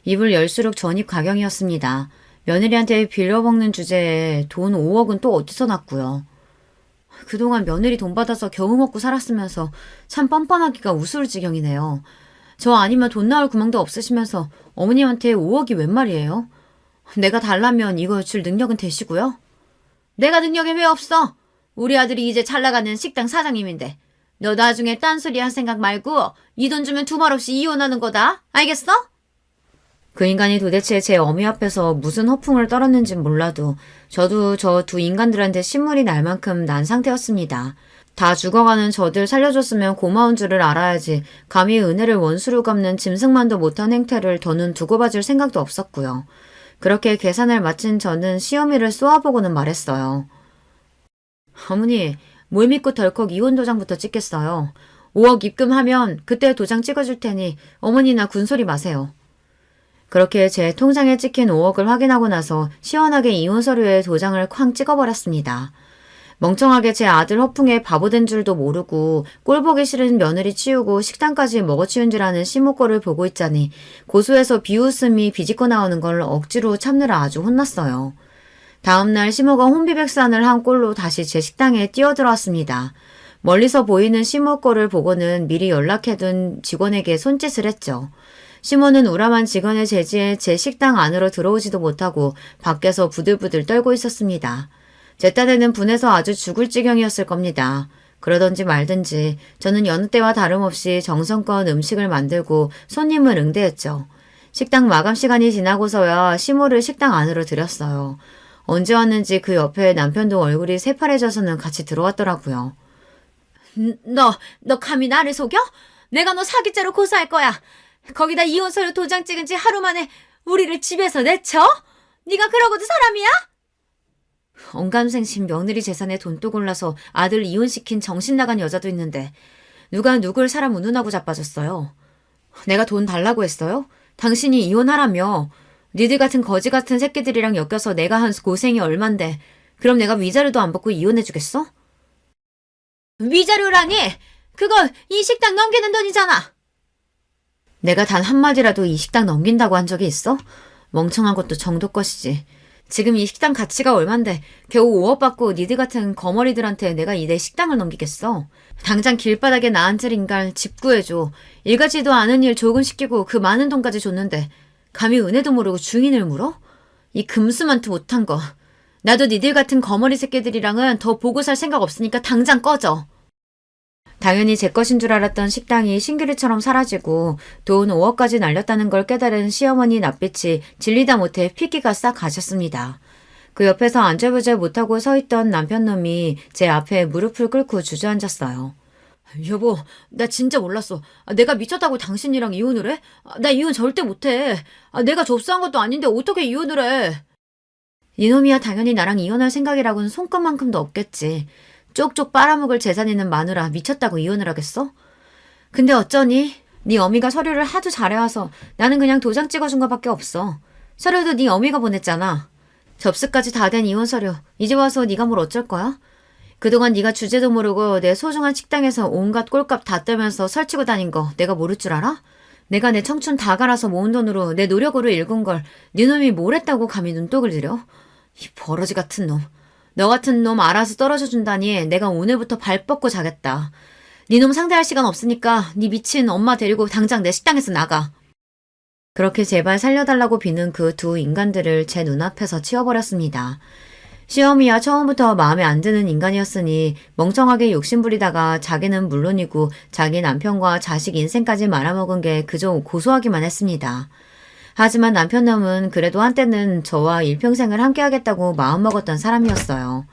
A: 입을 열수록 전입 가경이었습니다. 며느리한테 빌려먹는 주제에 돈 5억은 또 어디서 났고요. 그동안 며느리 돈 받아서 겨우 먹고 살았으면서 참 뻔뻔하기가 우스울 지경이네요. 저 아니면 돈 나올 구멍도 없으시면서 어머님한테 5억이 웬 말이에요? 내가 달라면 이거 줄 능력은 되시고요. 내가 능력이 왜 없어? 우리 아들이 이제 잘 나가는 식당 사장님인데 너 나중에 딴소리 할 생각 말고 이 돈 주면 두 말 없이 이혼하는 거다. 알겠어? 그 인간이 도대체 제 어미 앞에서 무슨 허풍을 떨었는진 몰라도 저도 저 두 인간들한테 신물이 날 만큼 난 상태였습니다. 다 죽어가는 저들 살려줬으면 고마운 줄을 알아야지 감히 은혜를 원수로 갚는 짐승만도 못한 행태를 더는 두고 봐줄 생각도 없었고요. 그렇게 계산을 마친 저는 시어미를 쏘아보고는 말했어요. 어머니, 뭘 믿고 덜컥 이혼 도장부터 찍겠어요. 5억 입금하면 그때 도장 찍어줄 테니 어머니나 군소리 마세요. 그렇게 제 통장에 찍힌 5억을 확인하고 나서 시원하게 이혼 서류에 도장을 쾅 찍어버렸습니다. 멍청하게 제 아들 허풍에 바보된 줄도 모르고 꼴보기 싫은 며느리 치우고 식당까지 먹어치운 줄 아는 시모꼴을 보고 있자니 고소해서 비웃음이 비집고 나오는 걸 억지로 참느라 아주 혼났어요. 다음날 시모가 혼비백산을 한 꼴로 다시 제 식당에 뛰어들어왔습니다. 멀리서 보이는 시모 꼴을 보고는 미리 연락해둔 직원에게 손짓을 했죠. 시모는 우람한 직원의 제지에 제 식당 안으로 들어오지도 못하고 밖에서 부들부들 떨고 있었습니다. 제 딴에는 분해서 아주 죽을 지경이었을 겁니다. 그러던지 말든지 저는 여느 때와 다름없이 정성껏 음식을 만들고 손님을 응대했죠. 식당 마감 시간이 지나고서야 시모를 식당 안으로 들였어요. 언제 왔는지 그 옆에 남편도 얼굴이 새파래져서는 같이 들어왔더라고요. 너 감히 나를 속여? 내가 너 사기죄로 고소할 거야. 거기다 이혼 서류 도장 찍은 지 하루 만에 우리를 집에서 내쳐? 네가 그러고도 사람이야? 언감생심 며느리 재산에 돈도 골라서 아들 이혼시킨 정신 나간 여자도 있는데 누가 누굴 사람 운운하고 자빠졌어요. 내가 돈 달라고 했어요? 당신이 이혼하라며. 니들 같은 거지 같은 새끼들이랑 엮여서 내가 한 고생이 얼만데 그럼 내가 위자료도 안 받고 이혼해주겠어? 위자료라니? 그거 이 식당 넘기는 돈이잖아. 내가 단 한마디라도 이 식당 넘긴다고 한 적이 있어? 멍청한 것도 정도 것이지. 지금 이 식당 가치가 얼만데 겨우 5억 받고 니들 같은 거머리들한테 내가 내 식당을 넘기겠어. 당장 길바닥에 나앉을 인간 집 구해줘. 일가지도 않은 일 조금시키고 그 많은 돈까지 줬는데 감히 은혜도 모르고 중인을 물어? 이 금수만투 못한 거. 나도 니들 같은 거머리 새끼들이랑은 더 보고 살 생각 없으니까 당장 꺼져. 당연히 제 것인 줄 알았던 식당이 신기루처럼 사라지고 돈 5억까지 날렸다는 걸 깨달은 시어머니 낯빛이 질리다 못해 피기가 싹 가셨습니다. 그 옆에서 안절부절 못하고 서 있던 남편놈이 제 앞에 무릎을 꿇고 주저앉았어요. 여보, 나 진짜 몰랐어. 내가 미쳤다고 당신이랑 이혼을 해? 나 이혼 절대 못해. 내가 접수한 것도 아닌데 어떻게 이혼을 해? 이놈이야 당연히 나랑 이혼할 생각이라고는 손끝만큼도 없겠지. 쪽쪽 빨아먹을 재산 있는 마누라 미쳤다고 이혼을 하겠어? 근데 어쩌니? 네 어미가 서류를 하도 잘해와서 나는 그냥 도장 찍어준 거밖에 없어. 서류도 네 어미가 보냈잖아. 접수까지 다 된 이혼 서류. 이제 와서 네가 뭘 어쩔 거야? 그동안 네가 주제도 모르고 내 소중한 식당에서 온갖 꼴값 다 떨면서 설치고 다닌 거 내가 모를 줄 알아? 내가 내 청춘 다 갈아서 모은 돈으로 내 노력으로 일군 걸 네 놈이 뭘 했다고 감히 눈독을 들여? 이 버러지 같은 놈. 너 같은 놈 알아서 떨어져 준다니 내가 오늘부터 발 뻗고 자겠다. 네 놈 상대할 시간 없으니까 네 미친 엄마 데리고 당장 내 식당에서 나가. 그렇게 제발 살려달라고 비는 그 두 인간들을 제 눈앞에서 치워버렸습니다. 시어미야 처음부터 마음에 안 드는 인간이었으니 멍청하게 욕심부리다가 자기는 물론이고 자기 남편과 자식 인생까지 말아먹은 게 그저 고소하기만 했습니다. 하지만 남편놈은 그래도 한때는 저와 일평생을 함께하겠다고 마음먹었던 사람이었어요.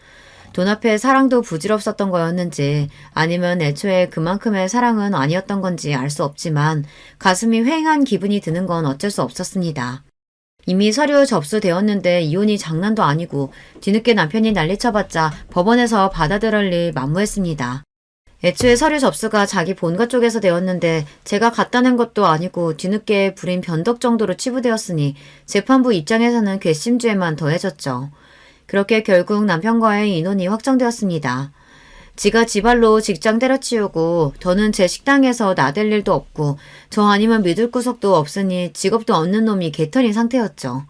A: 돈 앞에 사랑도 부질없었던 거였는지 아니면 애초에 그만큼의 사랑은 아니었던 건지 알 수 없지만 가슴이 휑한 기분이 드는 건 어쩔 수 없었습니다. 이미 서류 접수되었는데 이혼이 장난도 아니고 뒤늦게 남편이 난리쳐봤자 법원에서 받아들일 리 만무했습니다. 애초에 서류 접수가 자기 본가 쪽에서 되었는데 제가 갖다 낸 것도 아니고 뒤늦게 부린 변덕 정도로 치부되었으니 재판부 입장에서는 괘씸죄만 더해졌죠. 그렇게 결국 남편과의 인혼이 확정되었습니다. 지가 지발로 직장 때려치우고 더는 제 식당에서 나댈 일도 없고 저 아니면 믿을 구석도 없으니 직업도 없는 놈이 개털인 상태였죠.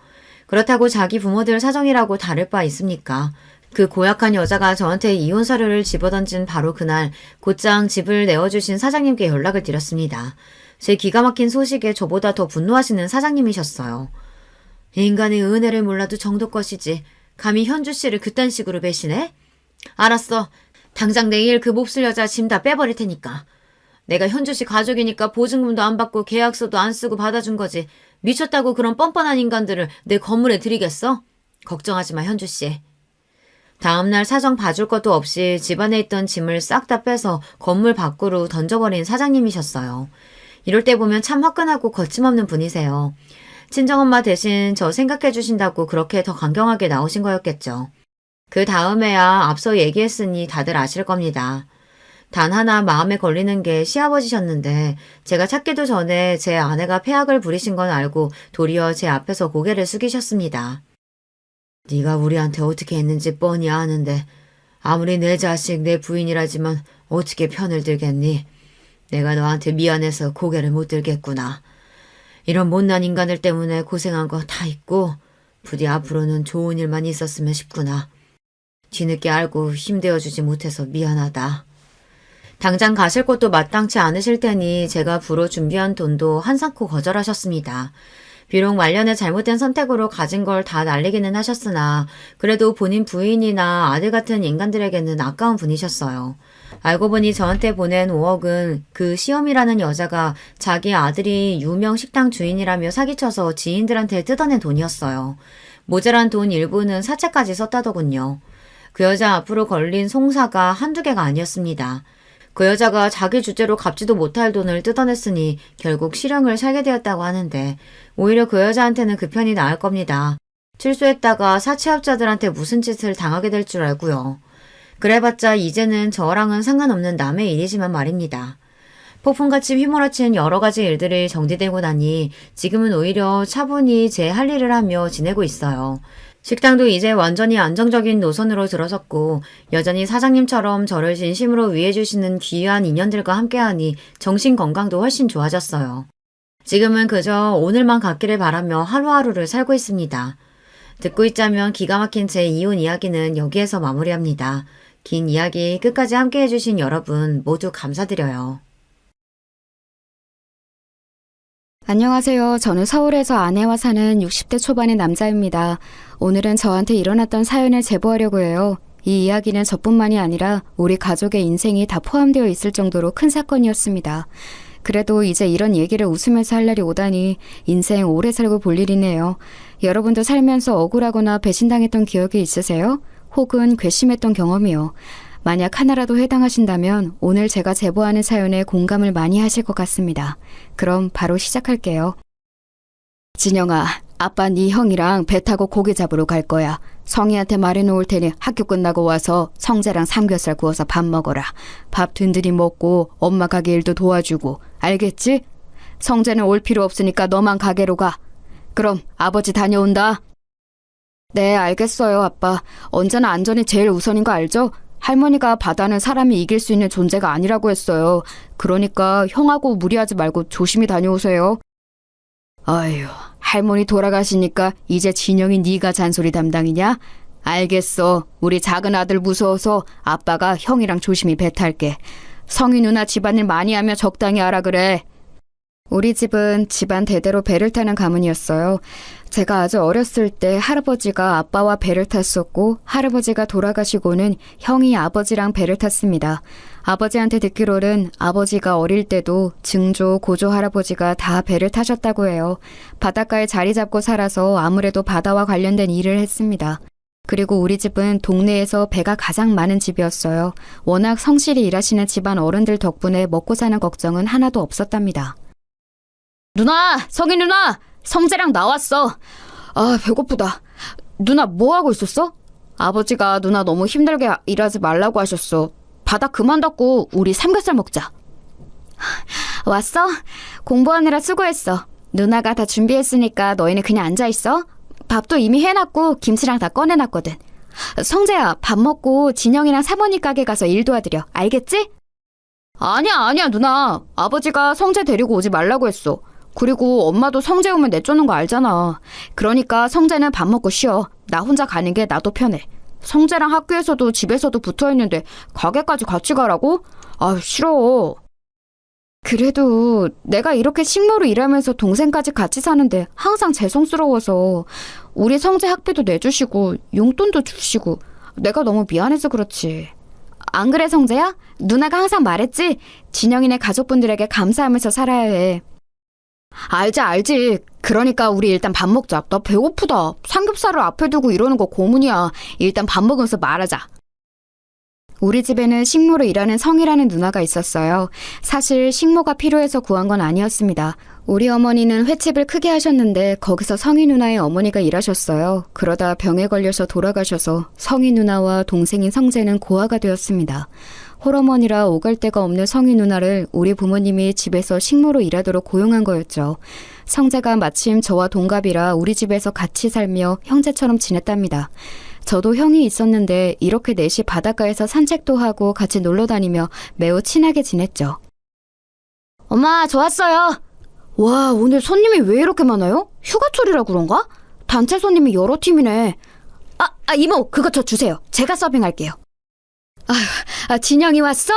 A: 그렇다고 자기 부모들 사정이라고 다를 바 있습니까? 그 고약한 여자가 저한테 이혼 서류를 집어던진 바로 그날 곧장 집을 내어주신 사장님께 연락을 드렸습니다. 제 기가 막힌 소식에 저보다 더 분노하시는 사장님이셨어요. 인간의 은혜를 몰라도 정도 것이지 감히 현주 씨를 그딴 식으로 배신해? 알았어. 당장 내일 그 몹쓸 여자 짐 다 빼버릴 테니까. 내가 현주 씨 가족이니까 보증금도 안 받고 계약서도 안 쓰고 받아준 거지. 미쳤다고 그런 뻔뻔한 인간들을 내 건물에 들이겠어? 걱정하지 마 현주 씨. 다음날 사정 봐줄 것도 없이 집안에 있던 짐을 싹 다 빼서 건물 밖으로 던져버린 사장님이셨어요. 이럴 때 보면 참 화끈하고 거침없는 분이세요. 친정엄마 대신 저 생각해 주신다고 그렇게 더 강경하게 나오신 거였겠죠. 그 다음에야 앞서 얘기했으니 다들 아실 겁니다. 단 하나 마음에 걸리는 게 시아버지셨는데 제가 찾기도 전에 제 아내가 폐악을 부리신 건 알고 도리어 제 앞에서 고개를 숙이셨습니다. 네가 우리한테 어떻게 했는지 뻔히 아는데 아무리 내 자식 내 부인이라지만 어떻게 편을 들겠니? 내가 너한테 미안해서 고개를 못 들겠구나. 이런 못난 인간들 때문에 고생한 거 다 있고 부디 앞으로는 좋은 일만 있었으면 싶구나. 뒤늦게 알고 힘되어주지 못해서 미안하다. 당장 가실 곳도 마땅치 않으실 테니 제가 부로 준비한 돈도 한상코 거절하셨습니다. 비록 말년에 잘못된 선택으로 가진 걸 다 날리기는 하셨으나 그래도 본인 부인이나 아들 같은 인간들에게는 아까운 분이셨어요. 알고 보니 저한테 보낸 5억은 그 시험이라는 여자가 자기 아들이 유명 식당 주인이라며 사기쳐서 지인들한테 뜯어낸 돈이었어요. 모자란 돈 일부는 사채까지 썼다더군요. 그 여자 앞으로 걸린 송사가 한두 개가 아니었습니다. 그 여자가 자기 주제로 갚지도 못할 돈을 뜯어냈으니 결국 실형을 살게 되었다고 하는데 오히려 그 여자한테는 그 편이 나을 겁니다. 출소했다가 사채업자들한테 무슨 짓을 당하게 될 줄 알고요. 그래봤자 이제는 저랑은 상관없는 남의 일이지만 말입니다. 폭풍같이 휘몰아친 여러 가지 일들이 정리되고 나니 지금은 오히려 차분히 제 할 일을 하며 지내고 있어요. 식당도 이제 완전히 안정적인 노선으로 들어섰고 여전히 사장님처럼 저를 진심으로 위해주시는 귀한 인연들과 함께하니 정신 건강도 훨씬 좋아졌어요. 지금은 그저 오늘만 갖기를 바라며 하루하루를 살고 있습니다. 듣고 있자면 기가 막힌 제 이혼 이야기는 여기에서 마무리합니다. 긴 이야기 끝까지 함께해주신 여러분 모두 감사드려요.
B: 안녕하세요. 저는 서울에서 아내와 사는 60대 초반의 남자입니다. 오늘은 저한테 일어났던 사연을 제보하려고 해요. 이 이야기는 저뿐만이 아니라 우리 가족의 인생이 다 포함되어 있을 정도로 큰 사건이었습니다. 그래도 이제 이런 얘기를 웃으면서 할 날이 오다니 인생 오래 살고 볼 일이네요. 여러분도 살면서 억울하거나 배신당했던 기억이 있으세요? 혹은 괘씸했던 경험이요. 만약 하나라도 해당하신다면 오늘 제가 제보하는 사연에 공감을 많이 하실 것 같습니다. 그럼 바로 시작할게요. 진영아, 아빠 네 형이랑 배 타고 고기 잡으러 갈 거야. 성희한테 말해놓을 테니 학교 끝나고 와서 성재랑 삼겹살 구워서 밥 먹어라. 밥 든든히 먹고 엄마 가게 일도 도와주고, 알겠지? 성재는 올 필요 없으니까 너만 가게로 가. 그럼 아버지 다녀온다. 네, 알겠어요, 아빠. 언제나 안전이 제일 우선인 거 알죠? 할머니가 바다는 사람이 이길 수 있는 존재가 아니라고 했어요. 그러니까 형하고 무리하지 말고 조심히 다녀오세요. 아휴, 할머니 돌아가시니까 이제 진영이 네가 잔소리 담당이냐? 알겠어. 우리 작은 아들 무서워서 아빠가 형이랑 조심히 배 탈게. 성희 누나 집안일 많이 하며 적당히 하라 그래. 우리 집은 집안 대대로 배를 타는 가문이었어요. 제가 아주 어렸을 때 할아버지가 아빠와 배를 탔었고 할아버지가 돌아가시고는 형이 아버지랑 배를 탔습니다. 아버지한테 듣기로는 아버지가 어릴 때도 증조, 고조 할아버지가 다 배를 타셨다고 해요. 바닷가에 자리 잡고 살아서 아무래도 바다와 관련된 일을 했습니다. 그리고 우리 집은 동네에서 배가 가장 많은 집이었어요. 워낙 성실히 일하시는 집안 어른들 덕분에 먹고 사는 걱정은 하나도 없었답니다. 누나! 성희 누나! 성재랑 나왔어. 아, 배고프다. 누나 뭐 하고 있었어? 아버지가 누나 너무 힘들게 일하지 말라고 하셨어. 바닥 그만 닫고 우리 삼겹살 먹자. 왔어? 공부하느라 수고했어. 누나가 다 준비했으니까 너희는 그냥 앉아있어. 밥도 이미 해놨고 김치랑 다 꺼내놨거든. 성재야, 밥 먹고 진영이랑 사모님 가게 가서 일 도와드려. 알겠지? 아니야 누나. 아버지가 성재 데리고 오지 말라고 했어. 그리고 엄마도 성재 오면 내쫓는 거 알잖아. 그러니까 성재는 밥 먹고 쉬어. 나 혼자 가는 게 나도 편해. 성재랑 학교에서도 집에서도 붙어있는데 가게까지 같이 가라고? 아, 싫어. 그래도 내가 이렇게 식모로 일하면서 동생까지 같이 사는데 항상 죄송스러워서 우리 성재 학비도 내주시고 용돈도 주시고 내가 너무 미안해서 그렇지. 안 그래 성재야? 누나가 항상 말했지? 진영이네 가족분들에게 감사하면서 살아야 해. 알지. 그러니까 우리 일단 밥 먹자. 나 배고프다. 삼겹살을 앞에 두고 이러는 거 고문이야. 일단 밥 먹으면서 말하자. 우리 집에는 식모로 일하는 성이라는 누나가 있었어요. 사실 식모가 필요해서 구한 건 아니었습니다. 우리 어머니는 횟집을 크게 하셨는데 거기서 성희 누나의 어머니가 일하셨어요. 그러다 병에 걸려서 돌아가셔서 성희 누나와 동생인 성재는 고아가 되었습니다. 홀어머니라 오갈 데가 없는 성희 누나를 우리 부모님이 집에서 식모로 일하도록 고용한 거였죠. 성재가 마침 저와 동갑이라 우리 집에서 같이 살며 형제처럼 지냈답니다. 저도 형이 있었는데 이렇게 넷이 바닷가에서 산책도 하고 같이 놀러 다니며 매우 친하게 지냈죠. 엄마, 저 왔어요. 와, 오늘 손님이 왜 이렇게 많아요? 휴가철이라 그런가? 단체 손님이 여러 팀이네. 이모, 그거 저 주세요. 제가 서빙할게요. 진영이 왔어?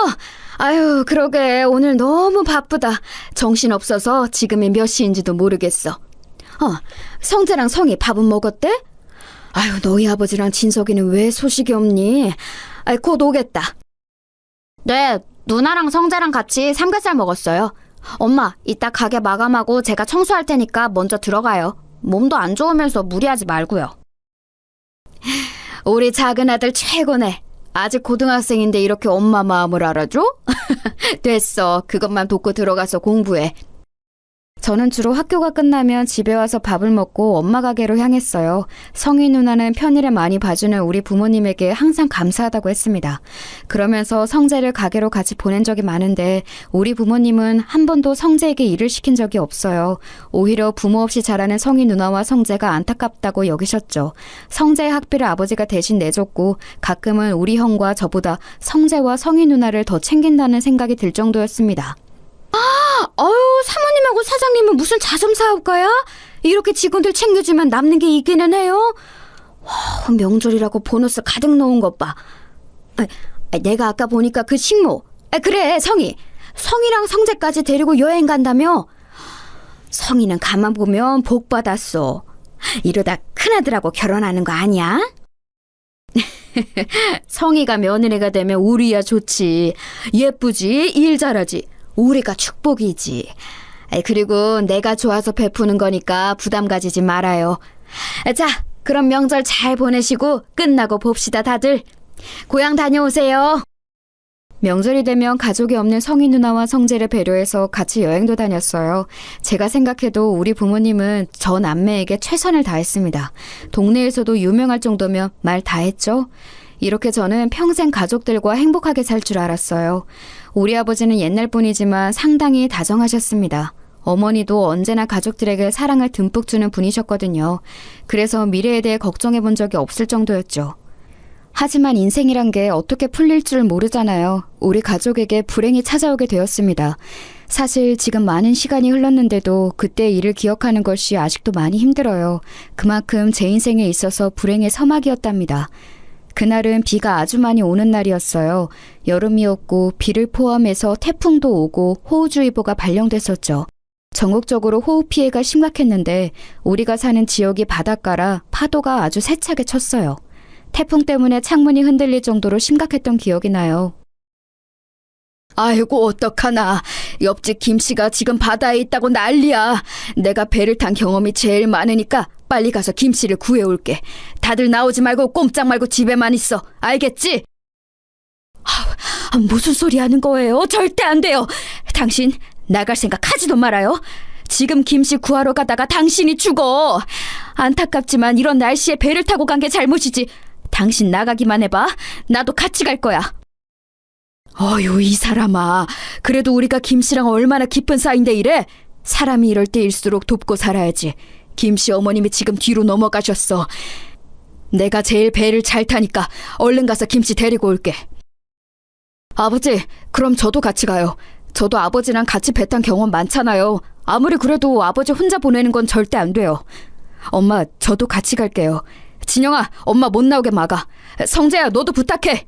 B: 아유, 그러게 오늘 너무 바쁘다. 정신없어서 지금이 몇 시인지도 모르겠어. 성재랑 성이 밥은 먹었대? 아유, 너희 아버지랑 진석이는 왜 소식이 없니? 곧 오겠다. 네, 누나랑 성재랑 같이 삼겹살 먹었어요. 엄마, 이따 가게 마감하고 제가 청소할 테니까 먼저 들어가요. 몸도 안 좋으면서 무리하지 말고요. 우리 작은 아들 최고네. 아직 고등학생인데 이렇게 엄마 마음을 알아줘? 됐어. 그것만 돕고 들어가서 공부해. 저는 주로 학교가 끝나면 집에 와서 밥을 먹고 엄마 가게로 향했어요. 성희 누나는 편의를 많이 봐주는 우리 부모님에게 항상 감사하다고 했습니다. 그러면서 성재를 가게로 같이 보낸 적이 많은데 우리 부모님은 한 번도 성재에게 일을 시킨 적이 없어요. 오히려 부모 없이 자라는 성희 누나와 성재가 안타깝다고 여기셨죠. 성재의 학비를 아버지가 대신 내줬고 가끔은 우리 형과 저보다 성재와 성희 누나를 더 챙긴다는 생각이 들 정도였습니다. 사모님하고 사장님은 무슨 자점 사업가야? 이렇게 직원들 챙겨주면 남는 게 있기는 해요? 명절이라고 보너스 가득 넣은 것 봐. 내가 아까 보니까 그 식모. 그래, 성희랑 성재까지 데리고 여행 간다며? 성희는 가만 보면 복 받았어. 이러다 큰아들하고 결혼하는 거 아니야? 성희가 며느리가 되면 우리야 좋지. 예쁘지, 일 잘하지. 우리가 축복이지. 그리고 내가 좋아서 베푸는 거니까 부담 가지지 말아요. 자, 그럼 명절 잘 보내시고 끝나고 봅시다, 다들. 고향 다녀오세요. 명절이 되면 가족이 없는 성희 누나와 성재를 배려해서 같이 여행도 다녔어요. 제가 생각해도 우리 부모님은 저 남매에게 최선을 다했습니다. 동네에서도 유명할 정도면 말 다 했죠. 이렇게 저는 평생 가족들과 행복하게 살 줄 알았어요. 우리 아버지는 옛날 분이지만 상당히 다정하셨습니다. 어머니도 언제나 가족들에게 사랑을 듬뿍 주는 분이셨거든요. 그래서 미래에 대해 걱정해 본 적이 없을 정도였죠. 하지만 인생이란 게 어떻게 풀릴 줄 모르잖아요. 우리 가족에게 불행이 찾아오게 되었습니다. 사실 지금 많은 시간이 흘렀는데도 그때 일을 기억하는 것이 아직도 많이 힘들어요. 그만큼 제 인생에 있어서 불행의 서막이었답니다. 그날은 비가 아주 많이 오는 날이었어요. 여름이었고 비를 포함해서 태풍도 오고 호우주의보가 발령됐었죠. 전국적으로 호우 피해가 심각했는데 우리가 사는 지역이 바닷가라 파도가 아주 세차게 쳤어요. 태풍 때문에 창문이 흔들릴 정도로 심각했던 기억이 나요. 아이고 어떡하나. 옆집 김씨가 지금 바다에 있다고 난리야. 내가 배를 탄 경험이 제일 많으니까 빨리 가서 김씨를 구해올게. 다들 나오지 말고 꼼짝 말고 집에만 있어. 알겠지? 무슨 소리 하는 거예요? 절대 안 돼요. 당신 나갈 생각 하지도 말아요. 지금 김씨 구하러 가다가 당신이 죽어. 안타깝지만 이런 날씨에 배를 타고 간 게 잘못이지. 당신 나가기만 해봐. 나도 같이 갈 거야. 어휴, 이 사람아. 그래도 우리가 김씨랑 얼마나 깊은 사이인데 이래? 사람이 이럴 때일수록 돕고 살아야지. 김씨 어머님이 지금 뒤로 넘어가셨어. 내가 제일 배를 잘 타니까 얼른 가서 김씨 데리고 올게. 아버지, 그럼 저도 같이 가요. 저도 아버지랑 같이 배 탄 경험 많잖아요. 아무리 그래도 아버지 혼자 보내는 건 절대 안 돼요. 엄마, 저도 같이 갈게요. 진영아, 엄마 못 나오게 막아. 성재야, 너도 부탁해.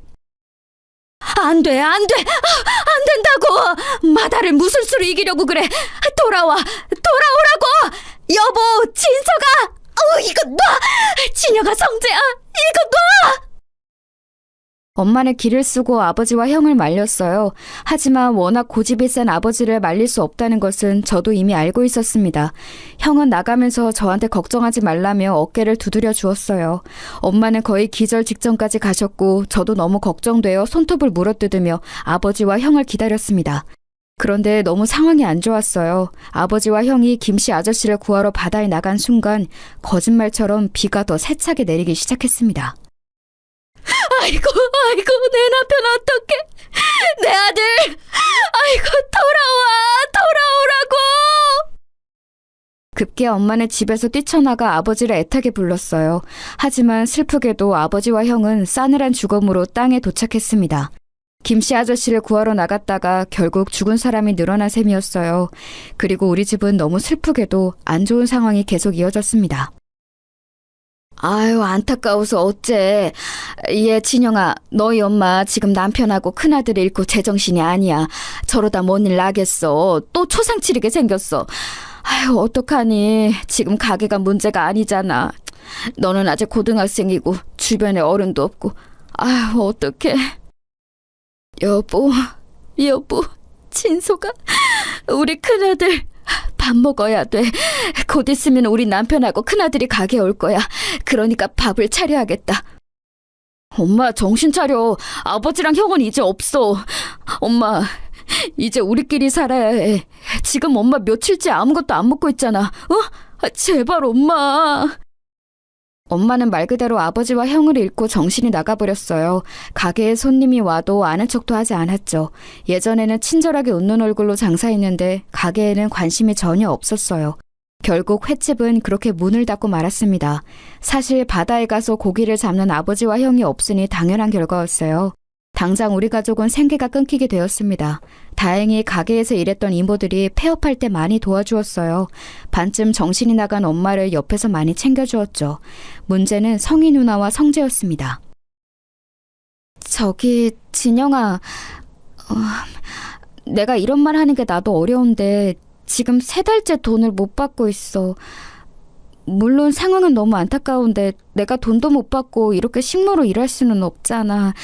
B: 안 돼, 안 돼. 안 된다고. 마다를 무슨 수로 이기려고 그래. 돌아오라고. 여보, 진서가. 이거 놔. 진영아, 성재야, 이거 놔. 엄마는 기를 쓰고 아버지와 형을 말렸어요. 하지만 워낙 고집이 센 아버지를 말릴 수 없다는 것은 저도 이미 알고 있었습니다. 형은 나가면서 저한테 걱정하지 말라며 어깨를 두드려 주었어요. 엄마는 거의 기절 직전까지 가셨고 저도 너무 걱정되어 손톱을 물어뜯으며 아버지와 형을 기다렸습니다. 그런데 너무 상황이 안 좋았어요. 아버지와 형이 김씨 아저씨를 구하러 바다에 나간 순간 거짓말처럼 비가 더 세차게 내리기 시작했습니다. 아이고, 내 남편 어떡해. 내 아들. 아이고, 돌아오라고. 급기야 엄마는 집에서 뛰쳐나가 아버지를 애타게 불렀어요. 하지만 슬프게도 아버지와 형은 싸늘한 죽음으로 땅에 도착했습니다. 김씨 아저씨를 구하러 나갔다가 결국 죽은 사람이 늘어난 셈이었어요. 그리고 우리 집은 너무 슬프게도 안 좋은 상황이 계속 이어졌습니다. 아유, 안타까워서 어째. 얘 진영아, 너희 엄마 지금 남편하고 큰아들을 잃고 제정신이 아니야. 저러다 뭔 일 나겠어. 또 초상 치르게 생겼어. 아유, 어떡하니. 지금 가게가 문제가 아니잖아. 너는 아직 고등학생이고 주변에 어른도 없고. 아유, 어떡해. 여보, 진소가 우리 큰아들 밥 먹어야 돼. 곧 있으면 우리 남편하고 큰아들이 가게에 올 거야. 그러니까 밥을 차려야겠다. 엄마, 정신 차려. 아버지랑 형은 이제 없어. 엄마, 이제 우리끼리 살아야 해. 지금 엄마 며칠째 아무것도 안 먹고 있잖아. 제발 엄마. 엄마는 말 그대로 아버지와 형을 잃고 정신이 나가버렸어요. 가게에 손님이 와도 아는 척도 하지 않았죠. 예전에는 친절하게 웃는 얼굴로 장사했는데 가게에는 관심이 전혀 없었어요. 결국 횟집은 그렇게 문을 닫고 말았습니다. 사실 바다에 가서 고기를 잡는 아버지와 형이 없으니 당연한 결과였어요. 당장 우리 가족은 생계가 끊기게 되었습니다. 다행히 가게에서 일했던 이모들이 폐업할 때 많이 도와주었어요. 반쯤 정신이 나간 엄마를 옆에서 많이 챙겨주었죠. 문제는 성희 누나와 성재였습니다. 저기, 진영아, 내가 이런 말 하는 게 나도 어려운데 지금 3달째 돈을 못 받고 있어. 물론 상황은 너무 안타까운데 내가 돈도 못 받고 이렇게 식모로 일할 수는 없잖아.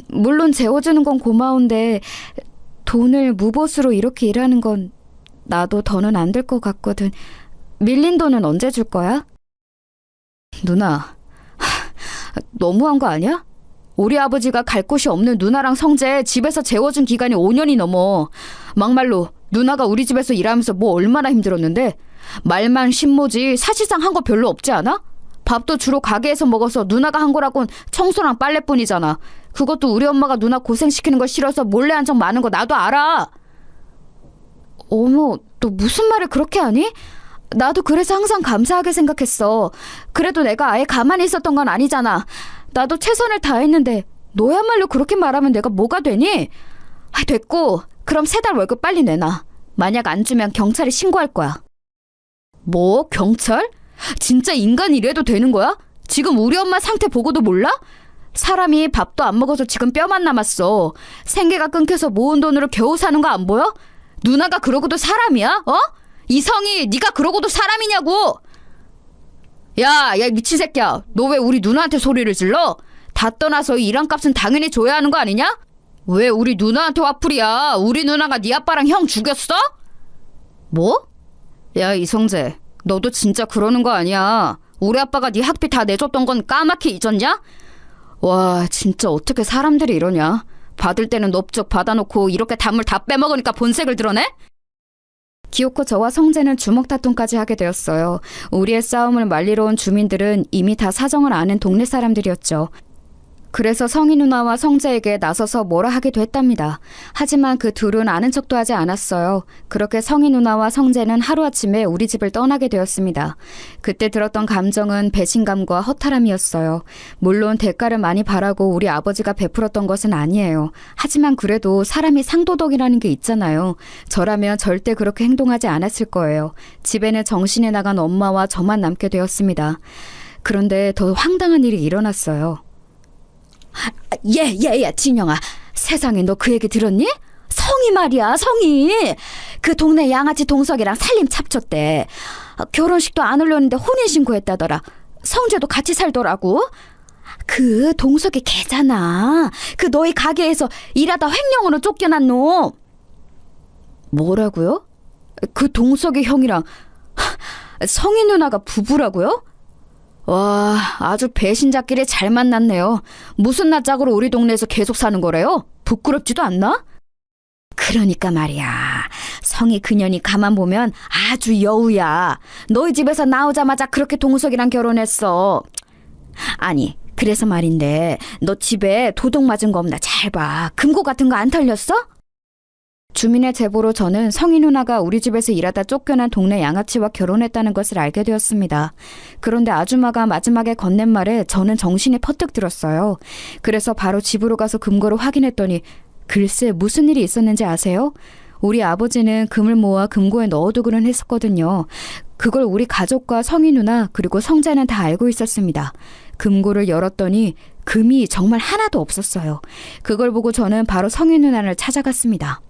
B: 물론 재워주는 건 고마운데 돈을 무보수로 이렇게 일하는 건 나도 더는 안 될 것 같거든. 밀린 돈은 언제 줄 거야? 누나, 너무한 거 아니야? 우리 아버지가 갈 곳이 없는 누나랑 성재 집에서 재워준 기간이 5년이 넘어. 막말로 누나가 우리 집에서 일하면서 뭐 얼마나 힘들었는데. 말만 신모지 사실상 한 거 별로 없지 않아? 밥도 주로 가게에서 먹어서 누나가 한 거라곤 청소랑 빨래뿐이잖아. 그것도 우리 엄마가 누나 고생시키는 거 싫어서 몰래 한 적 많은 거 나도 알아. 어머, 너 무슨 말을 그렇게 하니? 나도 그래서 항상 감사하게 생각했어. 그래도 내가 아예 가만히 있었던 건 아니잖아. 나도 최선을 다했는데 너야말로 그렇게 말하면 내가 뭐가 되니? 됐고, 그럼 3달 월급 빨리 내놔. 만약 안 주면 경찰에 신고할 거야. 뭐? 경찰? 진짜 인간 이래도 되는 거야? 지금 우리 엄마 상태 보고도 몰라? 사람이 밥도 안 먹어서 지금 뼈만 남았어. 생계가 끊겨서 모은 돈으로 겨우 사는 거 안 보여? 누나가 그러고도 사람이야? 이성이 네가 그러고도 사람이냐고! 야, 미친 새끼야. 너 왜 우리 누나한테 소리를 질러? 다 떠나서 이 일한값은 당연히 줘야 하는 거 아니냐? 왜 우리 누나한테 화풀이야? 우리 누나가 네 아빠랑 형 죽였어? 뭐? 야, 이성재, 너도 진짜 그러는 거 아니야. 우리 아빠가 네 학비 다 내줬던 건 까맣게 잊었냐? 와, 진짜 어떻게 사람들이 이러냐. 받을 때는 넙죽 받아놓고 이렇게 단물 다 빼먹으니까 본색을 드러내? 기어코 저와 성재는 주먹 다툼까지 하게 되었어요. 우리의 싸움을 말리러 온 주민들은 이미 다 사정을 아는 동네 사람들이었죠. 그래서 성희 누나와 성재에게 나서서 뭐라 하기도 했답니다. 하지만 그 둘은 아는 척도 하지 않았어요. 그렇게 성희 누나와 성재는 하루아침에 우리 집을 떠나게 되었습니다. 그때 들었던 감정은 배신감과 허탈함이었어요. 물론 대가를 많이 바라고 우리 아버지가 베풀었던 것은 아니에요. 하지만 그래도 사람이 상도덕이라는 게 있잖아요. 저라면 절대 그렇게 행동하지 않았을 거예요. 집에는 정신이 나간 엄마와 저만 남게 되었습니다. 그런데 더 황당한 일이 일어났어요. 진영아, 세상에 너 그 얘기 들었니? 성희 말이야, 성희. 그 동네 양아치 동석이랑 살림 찹쳤대. 결혼식도 안 올렸는데 혼인신고했다더라. 성재도 같이 살더라고. 그 동석이 걔잖아. 그 너희 가게에서 일하다 횡령으로 쫓겨난 놈. 뭐라고요? 그 동석이 형이랑 성희 누나가 부부라고요? 와, 아주 배신자끼리 잘 만났네요. 무슨 낯짝으로 우리 동네에서 계속 사는 거래요? 부끄럽지도 않나? 그러니까 말이야. 성희 그년이 가만 보면 아주 여우야. 너희 집에서 나오자마자 그렇게 동석이랑 결혼했어. 아니, 그래서 말인데 너 집에 도둑 맞은 거 없나 잘 봐. 금고 같은 거 안 털렸어? 주민의 제보로 저는 성희 누나가 우리 집에서 일하다 쫓겨난 동네 양아치와 결혼했다는 것을 알게 되었습니다. 그런데 아줌마가 마지막에 건넨 말에 저는 정신이 퍼뜩 들었어요. 그래서 바로 집으로 가서 금고를 확인했더니 글쎄 무슨 일이 있었는지 아세요? 우리 아버지는 금을 모아 금고에 넣어두고는 했었거든요. 그걸 우리 가족과 성희 누나 그리고 성재는 다 알고 있었습니다. 금고를 열었더니 금이 정말 하나도 없었어요. 그걸 보고 저는 바로 성희 누나를 찾아갔습니다.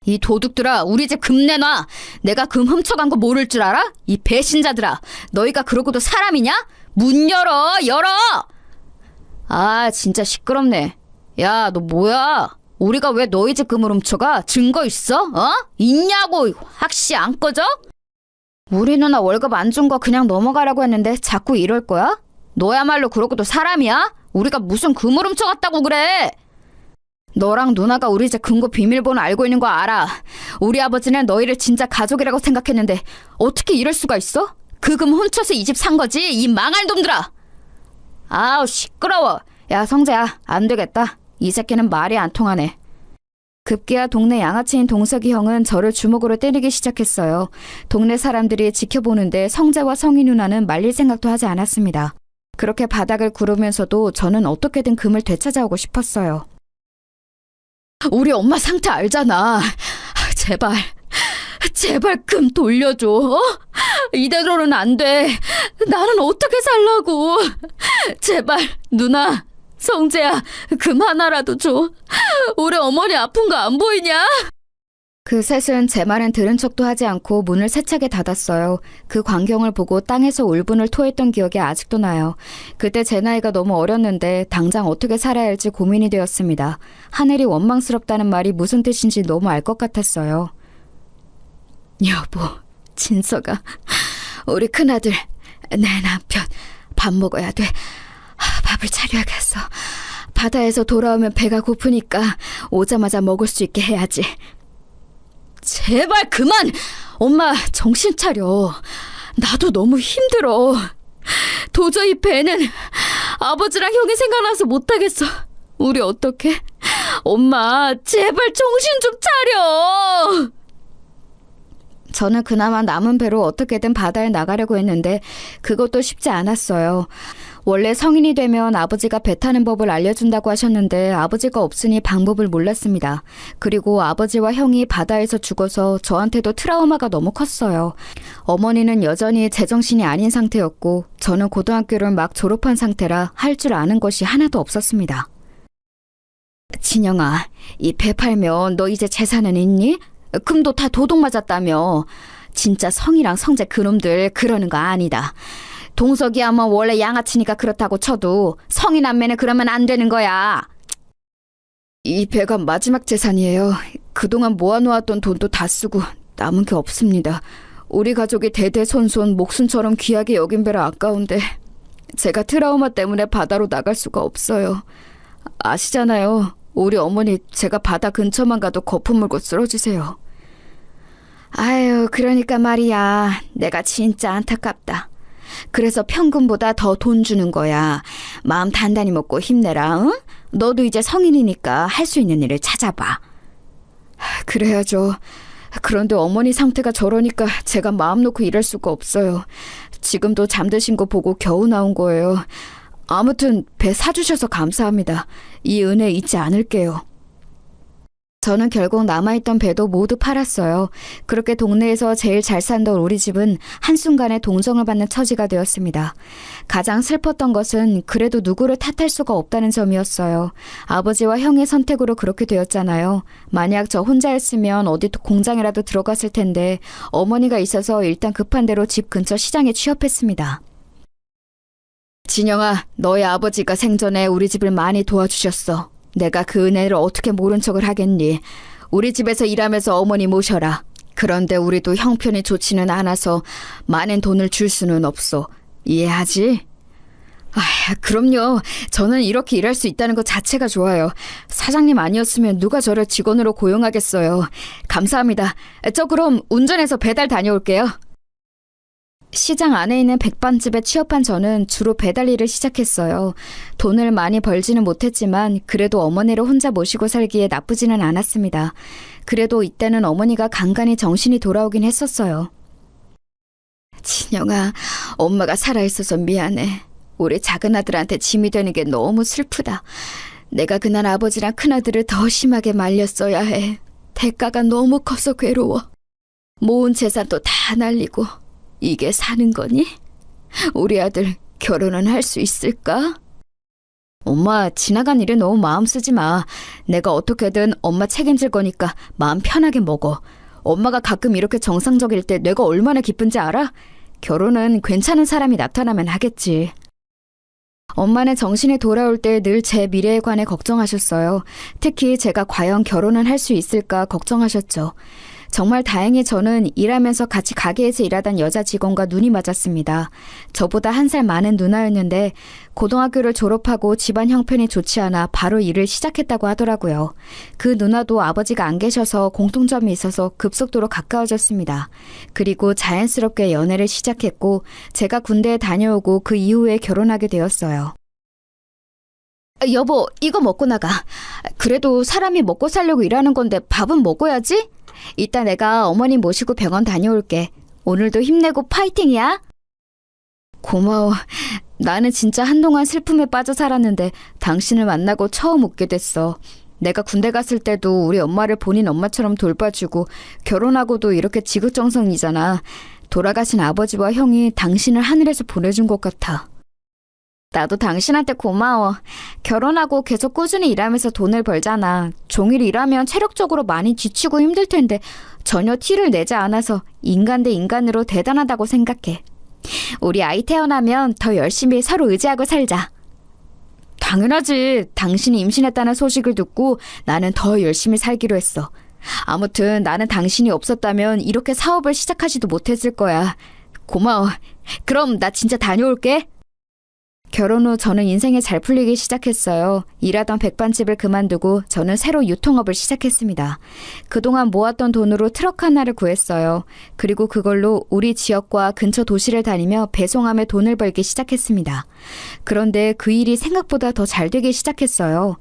B: 이 도둑들아, 우리 집 금 내놔. 내가 금 훔쳐간 거 모를 줄 알아? 이 배신자들아, 너희가 그러고도 사람이냐? 문 열어! 아, 진짜 시끄럽네. 야, 너 뭐야? 우리가 왜 너희 집 금을 훔쳐가? 증거 있어? 있냐고! 확시 안 꺼져? 우리 누나 월급 안 준 거 그냥 넘어가라고 했는데 자꾸 이럴 거야? 너야말로 그러고도 사람이야? 우리가 무슨 금을 훔쳐갔다고 그래? 너랑 누나가 우리 집 금고 비밀번호 알고 있는 거 알아. 우리 아버지는 너희를 진짜 가족이라고 생각했는데 어떻게 이럴 수가 있어? 그 금 훔쳐서 이 집 산 거지? 이 망할 놈들아! 아우, 시끄러워. 야, 성재야, 안 되겠다. 이 새끼는 말이 안 통하네. 급기야 동네 양아치인 동석이 형은 저를 주먹으로 때리기 시작했어요. 동네 사람들이 지켜보는데 성재와 성희 누나는 말릴 생각도 하지 않았습니다. 그렇게 바닥을 구르면서도 저는 어떻게든 금을 되찾아오고 싶었어요. 우리 엄마 상태 알잖아. 제발 금 돌려줘. 이대로는 안 돼. 나는 어떻게 살라고. 제발 누나, 성재야, 금 하나라도 줘. 우리 어머니 아픈 거 안 보이냐? 그 셋은 제 말은 들은 척도 하지 않고 문을 세차게 닫았어요. 그 광경을 보고 땅에서 울분을 토했던 기억이 아직도 나요. 그때 제 나이가 너무 어렸는데 당장 어떻게 살아야 할지 고민이 되었습니다. 하늘이 원망스럽다는 말이 무슨 뜻인지 너무 알 것 같았어요. 여보, 진서가, 우리 큰아들, 내 남편, 밥 먹어야 돼. 밥을 차려야겠어. 바다에서 돌아오면 배가 고프니까 오자마자 먹을 수 있게 해야지. 제발 그만! 엄마, 정신 차려. 나도 너무 힘들어. 도저히 배는 아버지랑 형이 생각나서 못하겠어. 우리 어떡해? 엄마, 제발 정신 좀 차려! 저는 그나마 남은 배로 어떻게든 바다에 나가려고 했는데 그것도 쉽지 않았어요. 원래 성인이 되면 아버지가 배 타는 법을 알려준다고 하셨는데 아버지가 없으니 방법을 몰랐습니다. 그리고 아버지와 형이 바다에서 죽어서 저한테도 트라우마가 너무 컸어요. 어머니는 여전히 제정신이 아닌 상태였고 저는 고등학교를 막 졸업한 상태라 할 줄 아는 것이 하나도 없었습니다. 진영아, 이 배 팔면 너 이제 재산은 있니? 금도 다 도둑 맞았다며. 진짜 성이랑 성재 그놈들 그러는 거 아니다. 동석이야 뭐 원래 양아치니까 그렇다고 쳐도 성이 남매는 그러면 안 되는 거야. 이 배가 마지막 재산이에요. 그동안 모아놓았던 돈도 다 쓰고 남은 게 없습니다. 우리 가족이 대대손손 목숨처럼 귀하게 여긴 배라 아까운데 제가 트라우마 때문에 바다로 나갈 수가 없어요. 아시잖아요. 우리 어머니 제가 바다 근처만 가도 거품 물고 쓰러지세요. 아유, 그러니까 말이야. 내가 진짜 안타깝다. 그래서 평균보다 더 돈 주는 거야. 마음 단단히 먹고 힘내라, 응? 너도 이제 성인이니까 할 수 있는 일을 찾아봐. 그래야죠. 그런데 어머니 상태가 저러니까 제가 마음 놓고 일할 수가 없어요. 지금도 잠드신 거 보고 겨우 나온 거예요. 아무튼 배 사주셔서 감사합니다. 이 은혜 잊지 않을게요. 저는 결국 남아있던 배도 모두 팔았어요. 그렇게 동네에서 제일 잘 살던 우리 집은 한순간에 동정을 받는 처지가 되었습니다. 가장 슬펐던 것은 그래도 누구를 탓할 수가 없다는 점이었어요. 아버지와 형의 선택으로 그렇게 되었잖아요. 만약 저 혼자였으면 어디 공장이라도 들어갔을 텐데 어머니가 있어서 일단 급한 대로 집 근처 시장에 취업했습니다. 진영아, 너희 아버지가 생전에 우리 집을 많이 도와주셨어. 내가 그 은혜를 어떻게 모른 척을 하겠니? 우리 집에서 일하면서 어머니 모셔라. 그런데 우리도 형편이 좋지는 않아서 많은 돈을 줄 수는 없어. 이해하지? 그럼요. 저는 이렇게 일할 수 있다는 것 자체가 좋아요. 사장님 아니었으면 누가 저를 직원으로 고용하겠어요. 감사합니다. 저 그럼 운전해서 배달 다녀올게요. 시장 안에 있는 백반집에 취업한 저는 주로 배달 일을 시작했어요. 돈을 많이 벌지는 못했지만 그래도 어머니를 혼자 모시고 살기에 나쁘지는 않았습니다. 그래도 이때는 어머니가 간간히 정신이 돌아오긴 했었어요. 진영아, 엄마가 살아있어서 미안해. 우리 작은 아들한테 짐이 되는 게 너무 슬프다. 내가 그날 아버지랑 큰아들을 더 심하게 말렸어야 해. 대가가 너무 커서 괴로워. 모은 재산도 다 날리고. 이게 사는 거니? 우리 아들 결혼은 할 수 있을까? 엄마, 지나간 일에 너무 마음 쓰지 마. 내가 어떻게든 엄마 책임질 거니까 마음 편하게 먹어. 엄마가 가끔 이렇게 정상적일 때 내가 얼마나 기쁜지 알아? 결혼은 괜찮은 사람이 나타나면 하겠지. 엄마는 정신이 돌아올 때 늘 제 미래에 관해 걱정하셨어요. 특히 제가 과연 결혼은 할 수 있을까 걱정하셨죠. 정말 다행히 저는 일하면서 같이 가게에서 일하던 여자 직원과 눈이 맞았습니다. 저보다 한 살 많은 누나였는데 고등학교를 졸업하고 집안 형편이 좋지 않아 바로 일을 시작했다고 하더라고요. 그 누나도 아버지가 안 계셔서 공통점이 있어서 급속도로 가까워졌습니다. 그리고 자연스럽게 연애를 시작했고 제가 군대에 다녀오고 그 이후에 결혼하게 되었어요. 여보, 이거 먹고 나가. 그래도 사람이 먹고 살려고 일하는 건데 밥은 먹어야지? 이따 내가 어머니 모시고 병원 다녀올게. 오늘도 힘내고 파이팅이야. 고마워. 나는 진짜 한동안 슬픔에 빠져 살았는데 당신을 만나고 처음 웃게 됐어. 내가 군대 갔을 때도 우리 엄마를 본인 엄마처럼 돌봐주고 결혼하고도 이렇게 지극정성이잖아. 돌아가신 아버지와 형이 당신을 하늘에서 보내준 것 같아. 나도 당신한테 고마워. 결혼하고 계속 꾸준히 일하면서 돈을 벌잖아. 종일 일하면 체력적으로 많이 지치고 힘들 텐데 전혀 티를 내지 않아서 인간 대 인간으로 대단하다고 생각해. 우리 아이 태어나면 더 열심히 서로 의지하고 살자. 당연하지. 당신이 임신했다는 소식을 듣고 나는 더 열심히 살기로 했어. 아무튼 나는 당신이 없었다면 이렇게 사업을 시작하지도 못했을 거야. 고마워. 그럼 나 진짜 다녀올게. 결혼 후 저는 인생이 잘 풀리기 시작했어요. 일하던 백반집을 그만두고 저는 새로 유통업을 시작했습니다. 그동안 모았던 돈으로 트럭 하나를 구했어요. 그리고 그걸로 우리 지역과 근처 도시를 다니며 배송하며 돈을 벌기 시작했습니다. 그런데 그 일이 생각보다 더 잘 되기 시작했어요.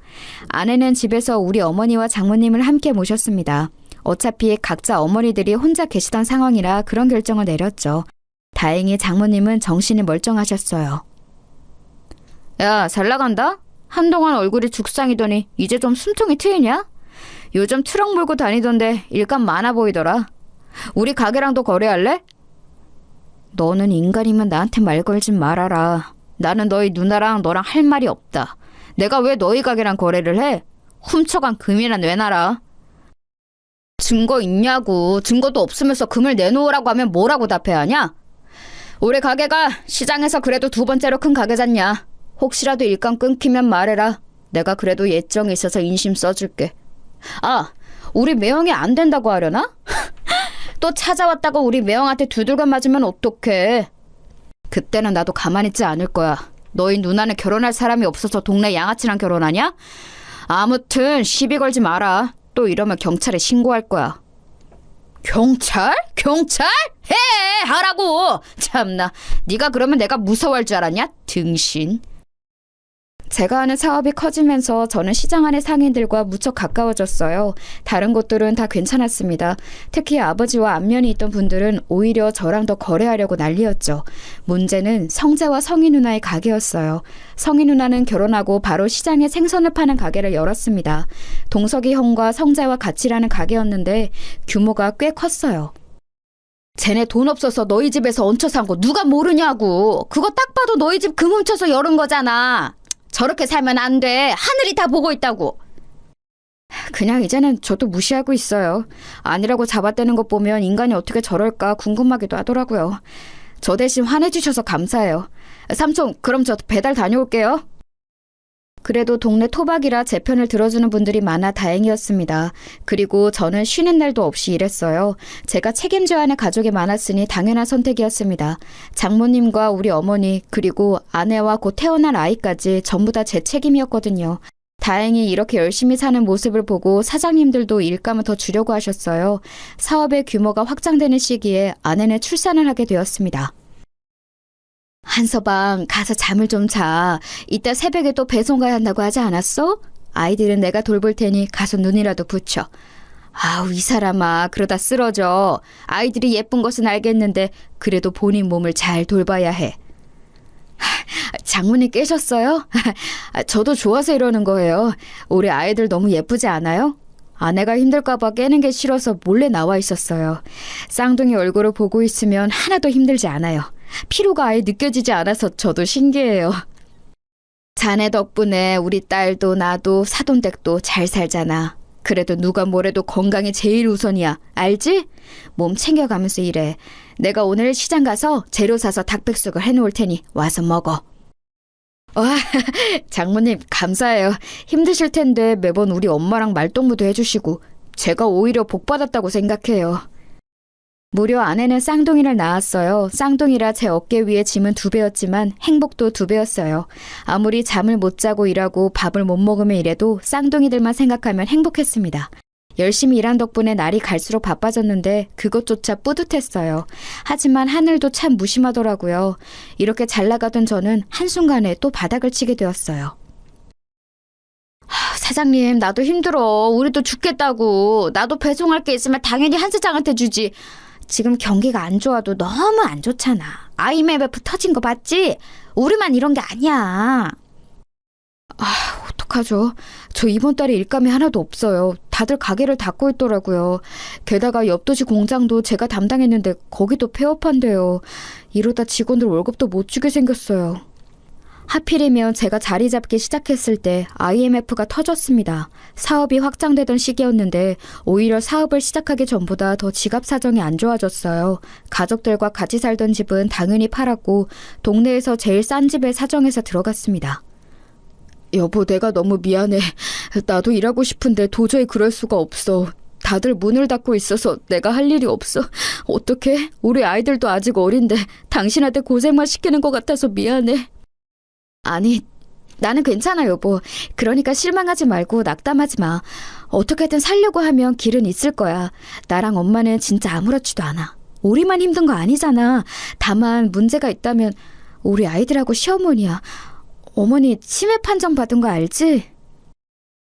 B: 아내는 집에서 우리 어머니와 장모님을 함께 모셨습니다. 어차피 각자 어머니들이 혼자 계시던 상황이라 그런 결정을 내렸죠. 다행히 장모님은 정신이 멀쩡하셨어요. 야, 잘 나간다? 한동안 얼굴이 죽상이더니 이제 좀 숨통이 트이냐? 요즘 트럭 몰고 다니던데 일감 많아 보이더라. 우리 가게랑도 거래할래? 너는 인간이면 나한테 말 걸진 말아라. 나는 너희 누나랑 너랑 할 말이 없다. 내가 왜 너희 가게랑 거래를 해? 훔쳐간 금이나 내놔라. 증거 있냐고. 증거도 없으면서 금을 내놓으라고 하면 뭐라고 답해야 하냐? 우리 가게가 시장에서 그래도 두 번째로 큰 가게잖냐. 혹시라도 일감 끊기면 말해라. 내가 그래도 예정이 있어서 인심 써줄게. 아, 우리 매형이 안 된다고 하려나? 또 찾아왔다가 우리 매형한테 두들겨 맞으면 어떡해. 그때는 나도 가만히 있지 않을 거야. 너희 누나는 결혼할 사람이 없어서 동네 양아치랑 결혼하냐? 아무튼 시비 걸지 마라. 또 이러면 경찰에 신고할 거야. 경찰? 경찰? 해! 하라고! 참나, 네가 그러면 내가 무서워할 줄 알았냐? 등신. 제가 하는 사업이 커지면서 저는 시장 안의 상인들과 무척 가까워졌어요. 다른 곳들은 다 괜찮았습니다. 특히 아버지와 안면이 있던 분들은 오히려 저랑 더 거래하려고 난리였죠. 문제는 성재와 성희 누나의 가게였어요. 성희 누나는 결혼하고 바로 시장에 생선을 파는 가게를 열었습니다. 동석이 형과 성재와 같이 일하는 가게였는데 규모가 꽤 컸어요. 쟤네 돈 없어서 너희 집에서 얹혀 산 거 누가 모르냐고. 그거 딱 봐도 너희 집 금 훔쳐서 열은 거잖아. 저렇게 살면 안 돼. 하늘이 다 보고 있다고. 그냥 이제는 저도 무시하고 있어요. 아니라고 잡아떼는 것 보면 인간이 어떻게 저럴까 궁금하기도 하더라고요. 저 대신 화내주셔서 감사해요. 삼촌, 그럼 저 배달 다녀올게요. 그래도 동네 토박이라 제 편을 들어주는 분들이 많아 다행이었습니다. 그리고 저는 쉬는 날도 없이 일했어요. 제가 책임져야 하는 가족이 많았으니 당연한 선택이었습니다. 장모님과 우리 어머니 그리고 아내와 곧 태어날 아이까지 전부 다 제 책임이었거든요. 다행히 이렇게 열심히 사는 모습을 보고 사장님들도 일감을 더 주려고 하셨어요. 사업의 규모가 확장되는 시기에 아내는 출산을 하게 되었습니다. 한서방, 가서 잠을 좀 자. 이따 새벽에 또 배송 가야 한다고 하지 않았어? 아이들은 내가 돌볼 테니 가서 눈이라도 붙여. 아우, 이 사람아, 그러다 쓰러져. 아이들이 예쁜 것은 알겠는데 그래도 본인 몸을 잘 돌봐야 해. 장모님 깨셨어요? 저도 좋아서 이러는 거예요. 우리 아이들 너무 예쁘지 않아요? 아내가 힘들까봐 깨는 게 싫어서 몰래 나와 있었어요. 쌍둥이 얼굴을 보고 있으면 하나도 힘들지 않아요. 피로가 아예 느껴지지 않아서 저도 신기해요. 자네 덕분에 우리 딸도 나도 사돈댁도 잘 살잖아. 그래도 누가 뭐래도 건강이 제일 우선이야. 알지? 몸 챙겨가면서 일해. 내가 오늘 시장 가서 재료 사서 닭백숙을 해놓을 테니 와서 먹어. 와, 장모님 감사해요. 힘드실 텐데 매번 우리 엄마랑 말동무도 해주시고 제가 오히려 복 받았다고 생각해요. 무려 아내는 쌍둥이를 낳았어요. 쌍둥이라 제 어깨 위에 짐은 2배였지만 행복도 2배였어요. 아무리 잠을 못 자고 일하고 밥을 못 먹으며 일해도 쌍둥이들만 생각하면 행복했습니다. 열심히 일한 덕분에 날이 갈수록 바빠졌는데 그것조차 뿌듯했어요. 하지만 하늘도 참 무심하더라고요. 이렇게 잘 나가던 저는 한순간에 또 바닥을 치게 되었어요. 사장님, 나도 힘들어. 우리도 죽겠다고. 나도 배송할 게 있으면 당연히 한 사장한테 주지. 지금 경기가 안 좋아도 너무 안 좋잖아. IMF 터진 거 봤지? 우리만 이런 게 아니야. 어떡하죠? 저 이번 달에 일감이 하나도 없어요. 다들 가게를 닫고 있더라고요. 게다가 옆 도시 공장도 제가 담당했는데 거기도 폐업한대요. 이러다 직원들 월급도 못 주게 생겼어요. 하필이면 제가 자리 잡기 시작했을 때 IMF가 터졌습니다. 사업이 확장되던 시기였는데 오히려 사업을 시작하기 전보다 더 지갑 사정이 안 좋아졌어요. 가족들과 같이 살던 집은 당연히 팔았고 동네에서 제일 싼 집에 사정해서 들어갔습니다. 여보, 내가 너무 미안해. 나도 일하고 싶은데 도저히 그럴 수가 없어. 다들 문을 닫고 있어서 내가 할 일이 없어. 어떡해? 우리 아이들도 아직 어린데 당신한테 고생만 시키는 것 같아서 미안해. 아니, 나는 괜찮아, 여보. 그러니까 실망하지 말고 낙담하지 마. 어떻게든 살려고 하면 길은 있을 거야. 나랑 엄마는 진짜 아무렇지도 않아. 우리만 힘든 거 아니잖아. 다만 문제가 있다면 우리 아이들하고 시어머니야. 어머니 치매 판정 받은 거 알지?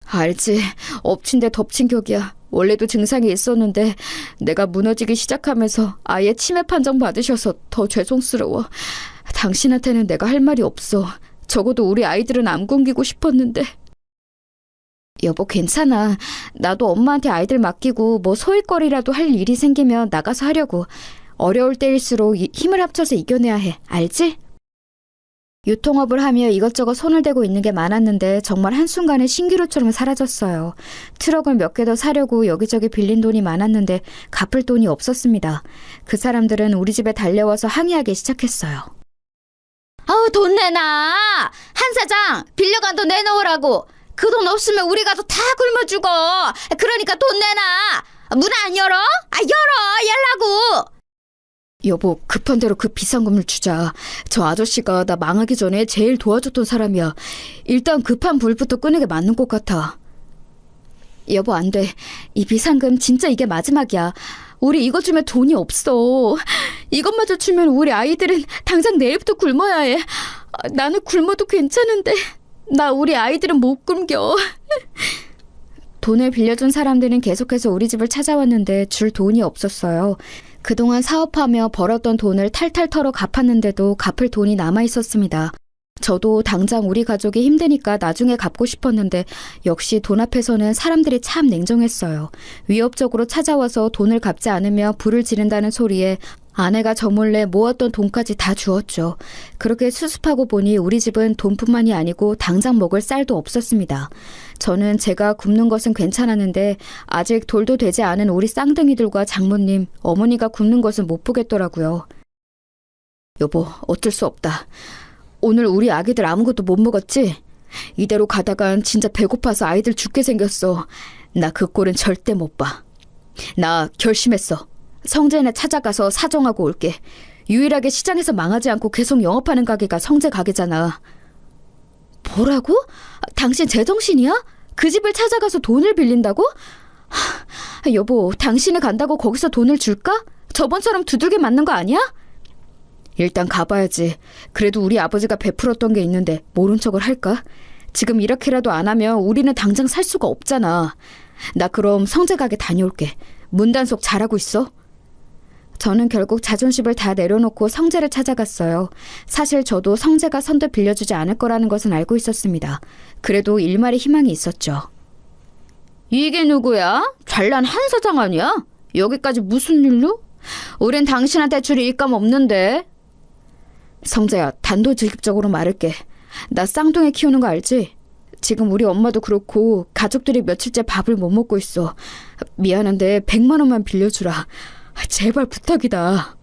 B: 알지. 엎친 데 덮친 격이야. 원래도 증상이 있었는데 내가 무너지기 시작하면서 아예 치매 판정 받으셔서 더 죄송스러워. 당신한테는 내가 할 말이 없어. 적어도 우리 아이들은 안 굶기고 싶었는데. 여보, 괜찮아. 나도 엄마한테 아이들 맡기고 뭐 소일거리라도 할 일이 생기면 나가서 하려고. 어려울 때일수록 힘을 합쳐서 이겨내야 해. 알지? 유통업을 하며 이것저것 손을 대고 있는 게 많았는데 정말 한순간에 신기루처럼 사라졌어요. 트럭을 몇 개 더 사려고 여기저기 빌린 돈이 많았는데 갚을 돈이 없었습니다. 그 사람들은 우리 집에 달려와서 항의하기 시작했어요. 아우, 돈 내놔! 한 사장! 빌려간 돈 내놓으라고! 그 돈 없으면 우리가 다 굶어 죽어! 그러니까 돈 내놔! 문 안 열어? 열어! 열라고! 여보, 급한 대로 그 비상금을 주자. 저 아저씨가 나 망하기 전에 제일 도와줬던 사람이야. 일단 급한 불부터 끄는 게 맞는 것 같아. 여보, 안 돼. 이 비상금 진짜 이게 마지막이야. 우리 이거 주면 돈이 없어. 이것마저 주면 우리 아이들은 당장 내일부터 굶어야 해. 나는 굶어도 괜찮은데 나 우리 아이들은 못 굶겨. 돈을 빌려준 사람들은 계속해서 우리 집을 찾아왔는데 줄 돈이 없었어요. 그동안 사업하며 벌었던 돈을 탈탈 털어 갚았는데도 갚을 돈이 남아있었습니다. 저도 당장 우리 가족이 힘드니까 나중에 갚고 싶었는데 역시 돈 앞에서는 사람들이 참 냉정했어요. 위협적으로 찾아와서 돈을 갚지 않으며 불을 지른다는 소리에 아내가 저 몰래 모았던 돈까지 다 주었죠. 그렇게 수습하고 보니 우리 집은 돈뿐만이 아니고 당장 먹을 쌀도 없었습니다. 저는 제가 굶는 것은 괜찮았는데 아직 돌도 되지 않은 우리 쌍둥이들과 장모님, 어머니가 굶는 것은 못 보겠더라고요. 여보, 어쩔 수 없다. 오늘 우리 아기들 아무것도 못 먹었지? 이대로 가다간 진짜 배고파서 아이들 죽게 생겼어. 나 그 꼴은 절대 못 봐. 나 결심했어. 성재네 찾아가서 사정하고 올게. 유일하게 시장에서 망하지 않고 계속 영업하는 가게가 성재 가게잖아. 뭐라고? 당신 제정신이야? 그 집을 찾아가서 돈을 빌린다고? 여보, 당신이 간다고 거기서 돈을 줄까? 저번처럼 두들겨 맞는 거 아니야? 일단 가봐야지. 그래도 우리 아버지가 베풀었던 게 있는데 모른 척을 할까? 지금 이렇게라도 안 하면 우리는 당장 살 수가 없잖아. 나 그럼 성재 가게 다녀올게. 문단속 잘하고 있어? 저는 결국 자존심을 다 내려놓고 성재를 찾아갔어요. 사실 저도 성재가 선뜻 빌려주지 않을 거라는 것은 알고 있었습니다. 그래도 일말의 희망이 있었죠. 이게 누구야? 잘난 한 사장 아니야? 여기까지 무슨 일로? 우린 당신한테 줄 일감 없는데. 성재야, 단도직입적으로 말할게. 나 쌍둥이 키우는 거 알지? 지금 우리 엄마도 그렇고 가족들이 며칠째 밥을 못 먹고 있어. 미안한데 100만 원만 빌려주라. 제발 부탁이다.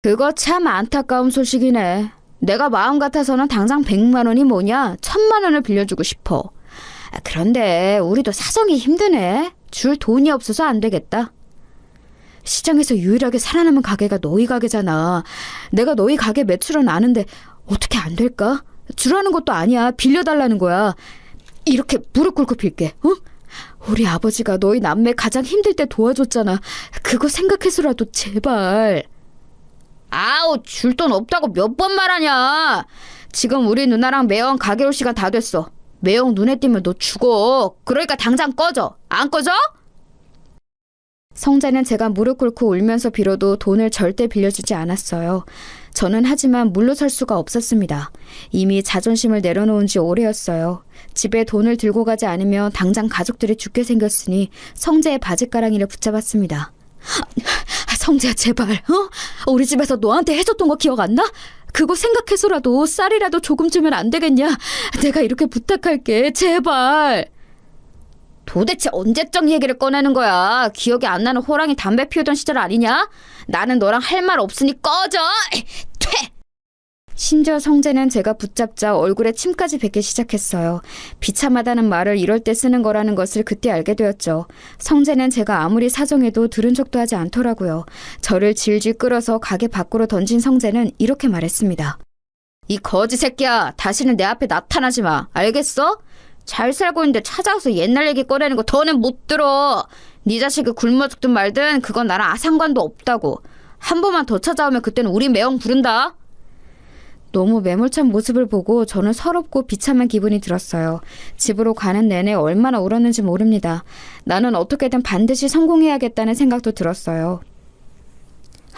B: 그거 참 안타까운 소식이네. 내가 마음 같아서는 당장 100만 원이 뭐냐? 1000만 원을 빌려주고 싶어. 그런데 우리도 사정이 힘드네. 줄 돈이 없어서 안 되겠다. 시장에서 유일하게 살아남은 가게가 너희 가게잖아. 내가 너희 가게 매출은 아는데 어떻게 안 될까? 주라는 것도 아니야. 빌려달라는 거야. 이렇게 무릎 꿇고 빌게. 어? 우리 아버지가 너희 남매 가장 힘들 때 도와줬잖아. 그거 생각해서라도 제발. 아우, 줄 돈 없다고 몇 번 말하냐. 지금 우리 누나랑 매형 가게 올 시간 다 됐어. 매형 눈에 띄면 너 죽어. 그러니까 당장 꺼져. 안 꺼져? 성재는 제가 무릎 꿇고 울면서 빌어도 돈을 절대 빌려주지 않았어요. 저는 하지만 물러설 수가 없었습니다. 이미 자존심을 내려놓은 지 오래였어요. 집에 돈을 들고 가지 않으면 당장 가족들이 죽게 생겼으니 성재의 바지가랑이를 붙잡았습니다. 성재야, 제발, 우리 집에서 너한테 해줬던 거 기억 안 나? 그거 생각해서라도 쌀이라도 조금 주면 안 되겠냐? 내가 이렇게 부탁할게, 제발. 도대체 언제적 얘기를 꺼내는 거야? 기억이 안 나는 호랑이 담배 피우던 시절 아니냐? 나는 너랑 할 말 없으니 꺼져! 퇴! 심지어 성재는 제가 붙잡자 얼굴에 침까지 뱉기 시작했어요. 비참하다는 말을 이럴 때 쓰는 거라는 것을 그때 알게 되었죠. 성재는 제가 아무리 사정해도 들은 척도 하지 않더라고요. 저를 질질 끌어서 가게 밖으로 던진 성재는 이렇게 말했습니다. 이 거지 새끼야, 다시는 내 앞에 나타나지 마. 알겠어? 잘 살고 있는데 찾아와서 옛날 얘기 꺼내는 거 더는 못 들어. 네 자식이 굶어 죽든 말든 그건 나랑 상관도 없다고. 한 번만 더 찾아오면 그때는 우리 매형 부른다. 너무 매몰찬 모습을 보고 저는 서럽고 비참한 기분이 들었어요. 집으로 가는 내내 얼마나 울었는지 모릅니다. 나는 어떻게든 반드시 성공해야겠다는 생각도 들었어요.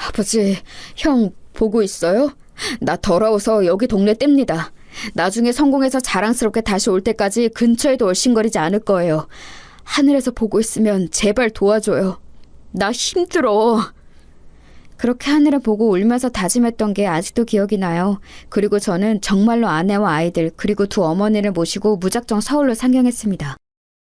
B: 아버지, 형 보고 있어요? 나 더러워서 여기 동네 뗍니다. 나중에 성공해서 자랑스럽게 다시 올 때까지 근처에도 얼씬거리지 않을 거예요. 하늘에서 보고 있으면 제발 도와줘요. 나 힘들어. 그렇게 하늘을 보고 울면서 다짐했던 게 아직도 기억이 나요. 그리고 저는 정말로 아내와 아이들 그리고 두 어머니를 모시고 무작정 서울로 상경했습니다.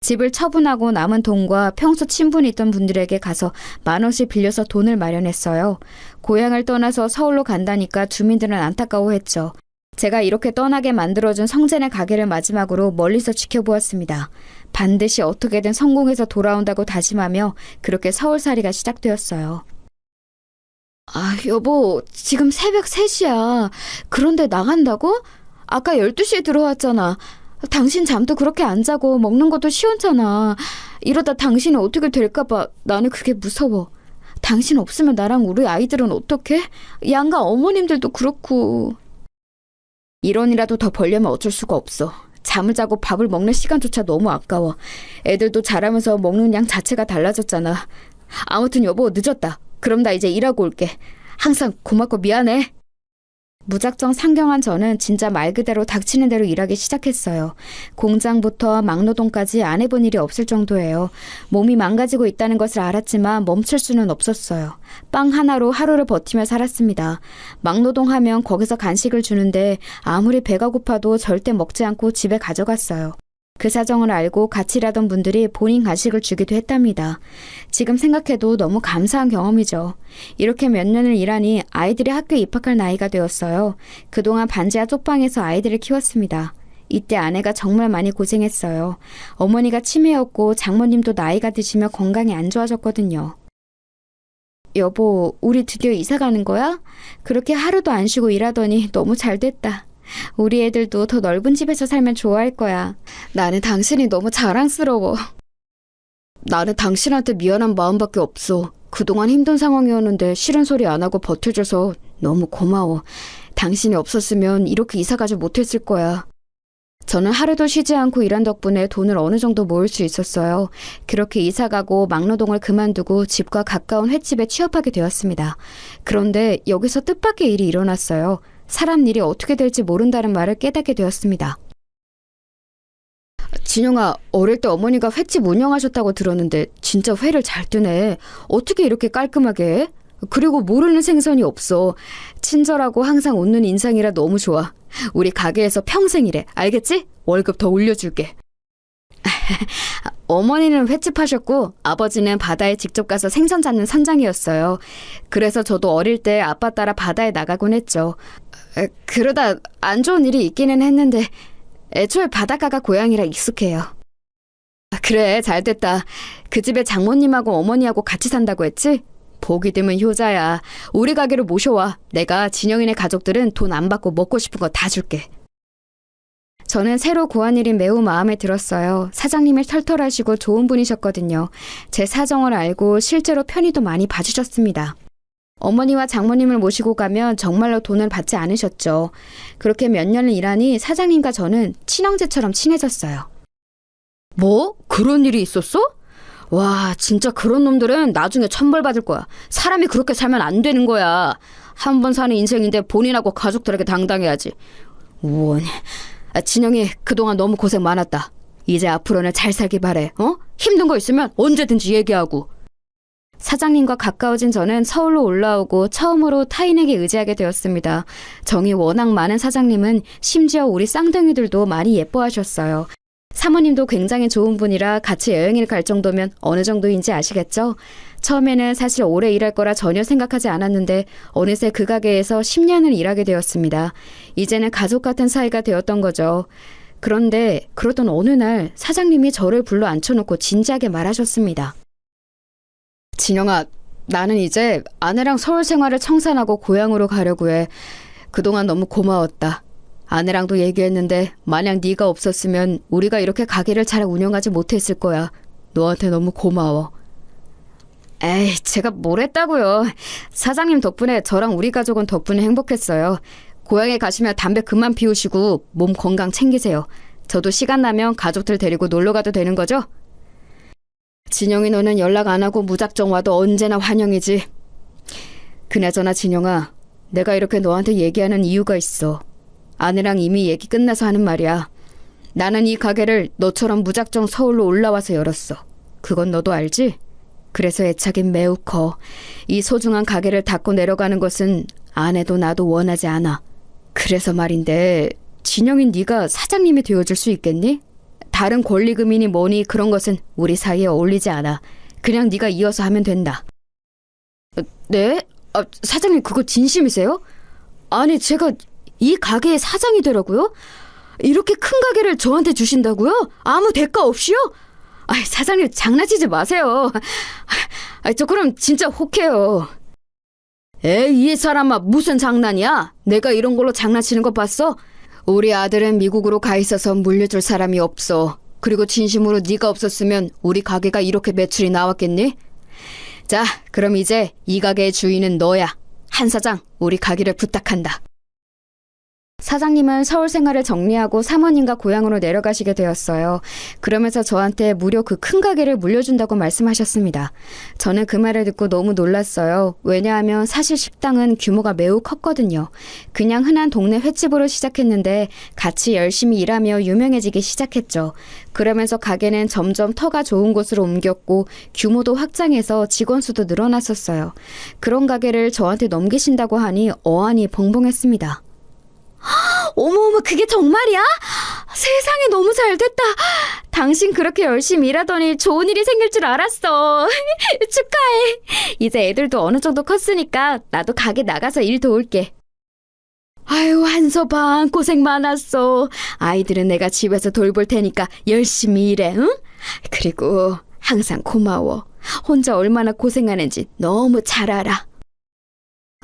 B: 집을 처분하고 남은 돈과 평소 친분이 있던 분들에게 가서 10,000원씩 빌려서 돈을 마련했어요. 고향을 떠나서 서울로 간다니까 주민들은 안타까워했죠. 제가 이렇게 떠나게 만들어준 성재네 가게를 마지막으로 멀리서 지켜보았습니다. 반드시 어떻게든 성공해서 돌아온다고 다짐하며 그렇게 서울살이가 시작되었어요. 아, 여보, 지금 새벽 3시야. 그런데 나간다고? 아까 12시에 들어왔잖아. 당신 잠도 그렇게 안 자고 먹는 것도 시원찮아. 이러다 당신은 어떻게 될까봐 나는 그게 무서워. 당신 없으면 나랑 우리 아이들은 어떡해? 양가 어머님들도 그렇고. 1원이라도 더 벌려면 어쩔 수가 없어. 잠을 자고 밥을 먹는 시간조차 너무 아까워. 애들도 자라면서 먹는 양 자체가 달라졌잖아. 아무튼 여보, 늦었다. 그럼 나 이제 일하고 올게. 항상 고맙고 미안해. 무작정 상경한 저는 진짜 말 그대로 닥치는 대로 일하기 시작했어요. 공장부터 막노동까지 안 해본 일이 없을 정도예요. 몸이 망가지고 있다는 것을 알았지만 멈출 수는 없었어요. 빵 하나로 하루를 버티며 살았습니다. 막노동하면 거기서 간식을 주는데 아무리 배가 고파도 절대 먹지 않고 집에 가져갔어요. 그 사정을 알고 같이 일하던 분들이 본인 간식을 주기도 했답니다. 지금 생각해도 너무 감사한 경험이죠. 이렇게 몇 년을 일하니 아이들이 학교에 입학할 나이가 되었어요. 그동안 반지하 쪽방에서 아이들을 키웠습니다. 이때 아내가 정말 많이 고생했어요. 어머니가 치매였고 장모님도 나이가 드시며 건강이 안 좋아졌거든요. 여보, 우리 드디어 이사 가는 거야? 그렇게 하루도 안 쉬고 일하더니 너무 잘 됐다. 우리 애들도 더 넓은 집에서 살면 좋아할 거야. 나는 당신이 너무 자랑스러워. 나는 당신한테 미안한 마음밖에 없어. 그동안 힘든 상황이었는데 싫은 소리 안 하고 버텨줘서 너무 고마워. 당신이 없었으면 이렇게 이사 가지 못했을 거야. 저는 하루도 쉬지 않고 일한 덕분에 돈을 어느 정도 모을 수 있었어요. 그렇게 이사 가고 막노동을 그만두고 집과 가까운 횟집에 취업하게 되었습니다. 그런데 여기서 뜻밖의 일이 일어났어요. 사람 일이 어떻게 될지 모른다는 말을 깨닫게 되었습니다. 진영아, 어릴 때 어머니가 횟집 운영하셨다고 들었는데 진짜 회를 잘 뜨네. 어떻게 이렇게 깔끔하게 해? 그리고 모르는 생선이 없어. 친절하고 항상 웃는 인상이라 너무 좋아. 우리 가게에서 평생 일해. 알겠지? 월급 더 올려줄게. 어머니는 횟집 하셨고 아버지는 바다에 직접 가서 생선 잡는 선장이었어요. 그래서 저도 어릴 때 아빠 따라 바다에 나가곤 했죠. 그러다 안 좋은 일이 있기는 했는데 애초에 바닷가가 고향이라 익숙해요. 그래, 잘됐다. 그 집에 장모님하고 어머니하고 같이 산다고 했지? 보기 드문 효자야. 우리 가게로 모셔와. 내가 진영이네 가족들은 돈 안 받고 먹고 싶은 거 다 줄게. 저는 새로 구한 일이 매우 마음에 들었어요. 사장님이 털털하시고 좋은 분이셨거든요. 제 사정을 알고 실제로 편의도 많이 봐주셨습니다. 어머니와 장모님을 모시고 가면 정말로 돈을 받지 않으셨죠. 그렇게 몇 년을 일하니 사장님과 저는 친형제처럼 친해졌어요. 뭐? 그런 일이 있었어? 와, 진짜 그런 놈들은 나중에 천벌받을 거야. 사람이 그렇게 살면 안 되는 거야. 한 번 사는 인생인데 본인하고 가족들에게 당당해야지. 원. 진영이 그동안 너무 고생 많았다. 이제 앞으로는 잘 살기 바래. 힘든 거 있으면 언제든지 얘기하고. 사장님과 가까워진 저는 서울로 올라오고 처음으로 타인에게 의지하게 되었습니다. 정이 워낙 많은 사장님은 심지어 우리 쌍둥이들도 많이 예뻐하셨어요. 사모님도 굉장히 좋은 분이라 같이 여행을 갈 정도면 어느 정도인지 아시겠죠? 처음에는 사실 오래 일할 거라 전혀 생각하지 않았는데 어느새 그 가게에서 10년을 일하게 되었습니다. 이제는 가족 같은 사이가 되었던 거죠. 그런데 그러던 어느 날 사장님이 저를 불러 앉혀놓고 진지하게 말하셨습니다. 진영아, 나는 이제 아내랑 서울 생활을 청산하고 고향으로 가려고 해. 그동안 너무 고마웠다. 아내랑도 얘기했는데 만약 네가 없었으면 우리가 이렇게 가게를 잘 운영하지 못했을 거야. 너한테 너무 고마워. 에이, 제가 뭘 했다고요. 사장님 덕분에 저랑 우리 가족은 덕분에 행복했어요. 고향에 가시면 담배 그만 피우시고 몸 건강 챙기세요. 저도 시간 나면 가족들 데리고 놀러 가도 되는 거죠? 진영이 너는 연락 안 하고 무작정 와도 언제나 환영이지. 그나저나 진영아, 내가 이렇게 너한테 얘기하는 이유가 있어. 아내랑 이미 얘기 끝나서 하는 말이야. 나는 이 가게를 너처럼 무작정 서울로 올라와서 열었어. 그건 너도 알지? 그래서 애착이 매우 커. 이 소중한 가게를 닫고 내려가는 것은 아내도 나도 원하지 않아. 그래서 말인데 진영인 네가 사장님이 되어줄 수 있겠니? 다른 권리금이니 뭐니 그런 것은 우리 사이에 어울리지 않아. 그냥 네가 이어서 하면 된다. 네? 사장님 그거 진심이세요? 아니 제가 이 가게의 사장이 되라고요? 이렇게 큰 가게를 저한테 주신다고요? 아무 대가 없이요? 사장님 장난치지 마세요. 저 그럼 진짜 혹해요. 에이, 이 사람아 무슨 장난이야? 내가 이런 걸로 장난치는 거 봤어? 우리 아들은 미국으로 가 있어서 물려줄 사람이 없어. 그리고 진심으로 네가 없었으면 우리 가게가 이렇게 매출이 나왔겠니? 자, 그럼 이제 이 가게의 주인은 너야. 한 사장, 우리 가게를 부탁한다. 사장님은 서울 생활을 정리하고 사모님과 고향으로 내려가시게 되었어요. 그러면서 저한테 무려 그 큰 가게를 물려준다고 말씀하셨습니다. 저는 그 말을 듣고 너무 놀랐어요. 왜냐하면 사실 식당은 규모가 매우 컸거든요. 그냥 흔한 동네 횟집으로 시작했는데 같이 열심히 일하며 유명해지기 시작했죠. 그러면서 가게는 점점 터가 좋은 곳으로 옮겼고 규모도 확장해서 직원 수도 늘어났었어요. 그런 가게를 저한테 넘기신다고 하니 어안이 벙벙했습니다. 어머어머, 그게 정말이야? 세상에 너무 잘됐다. 당신 그렇게 열심히 일하더니 좋은 일이 생길 줄 알았어. 축하해. 이제 애들도 어느 정도 컸으니까 나도 가게 나가서 일 도울게. 아유, 한서방 고생 많았어. 아이들은 내가 집에서 돌볼 테니까 열심히 일해, 응? 그리고 항상 고마워. 혼자 얼마나 고생하는지 너무 잘 알아.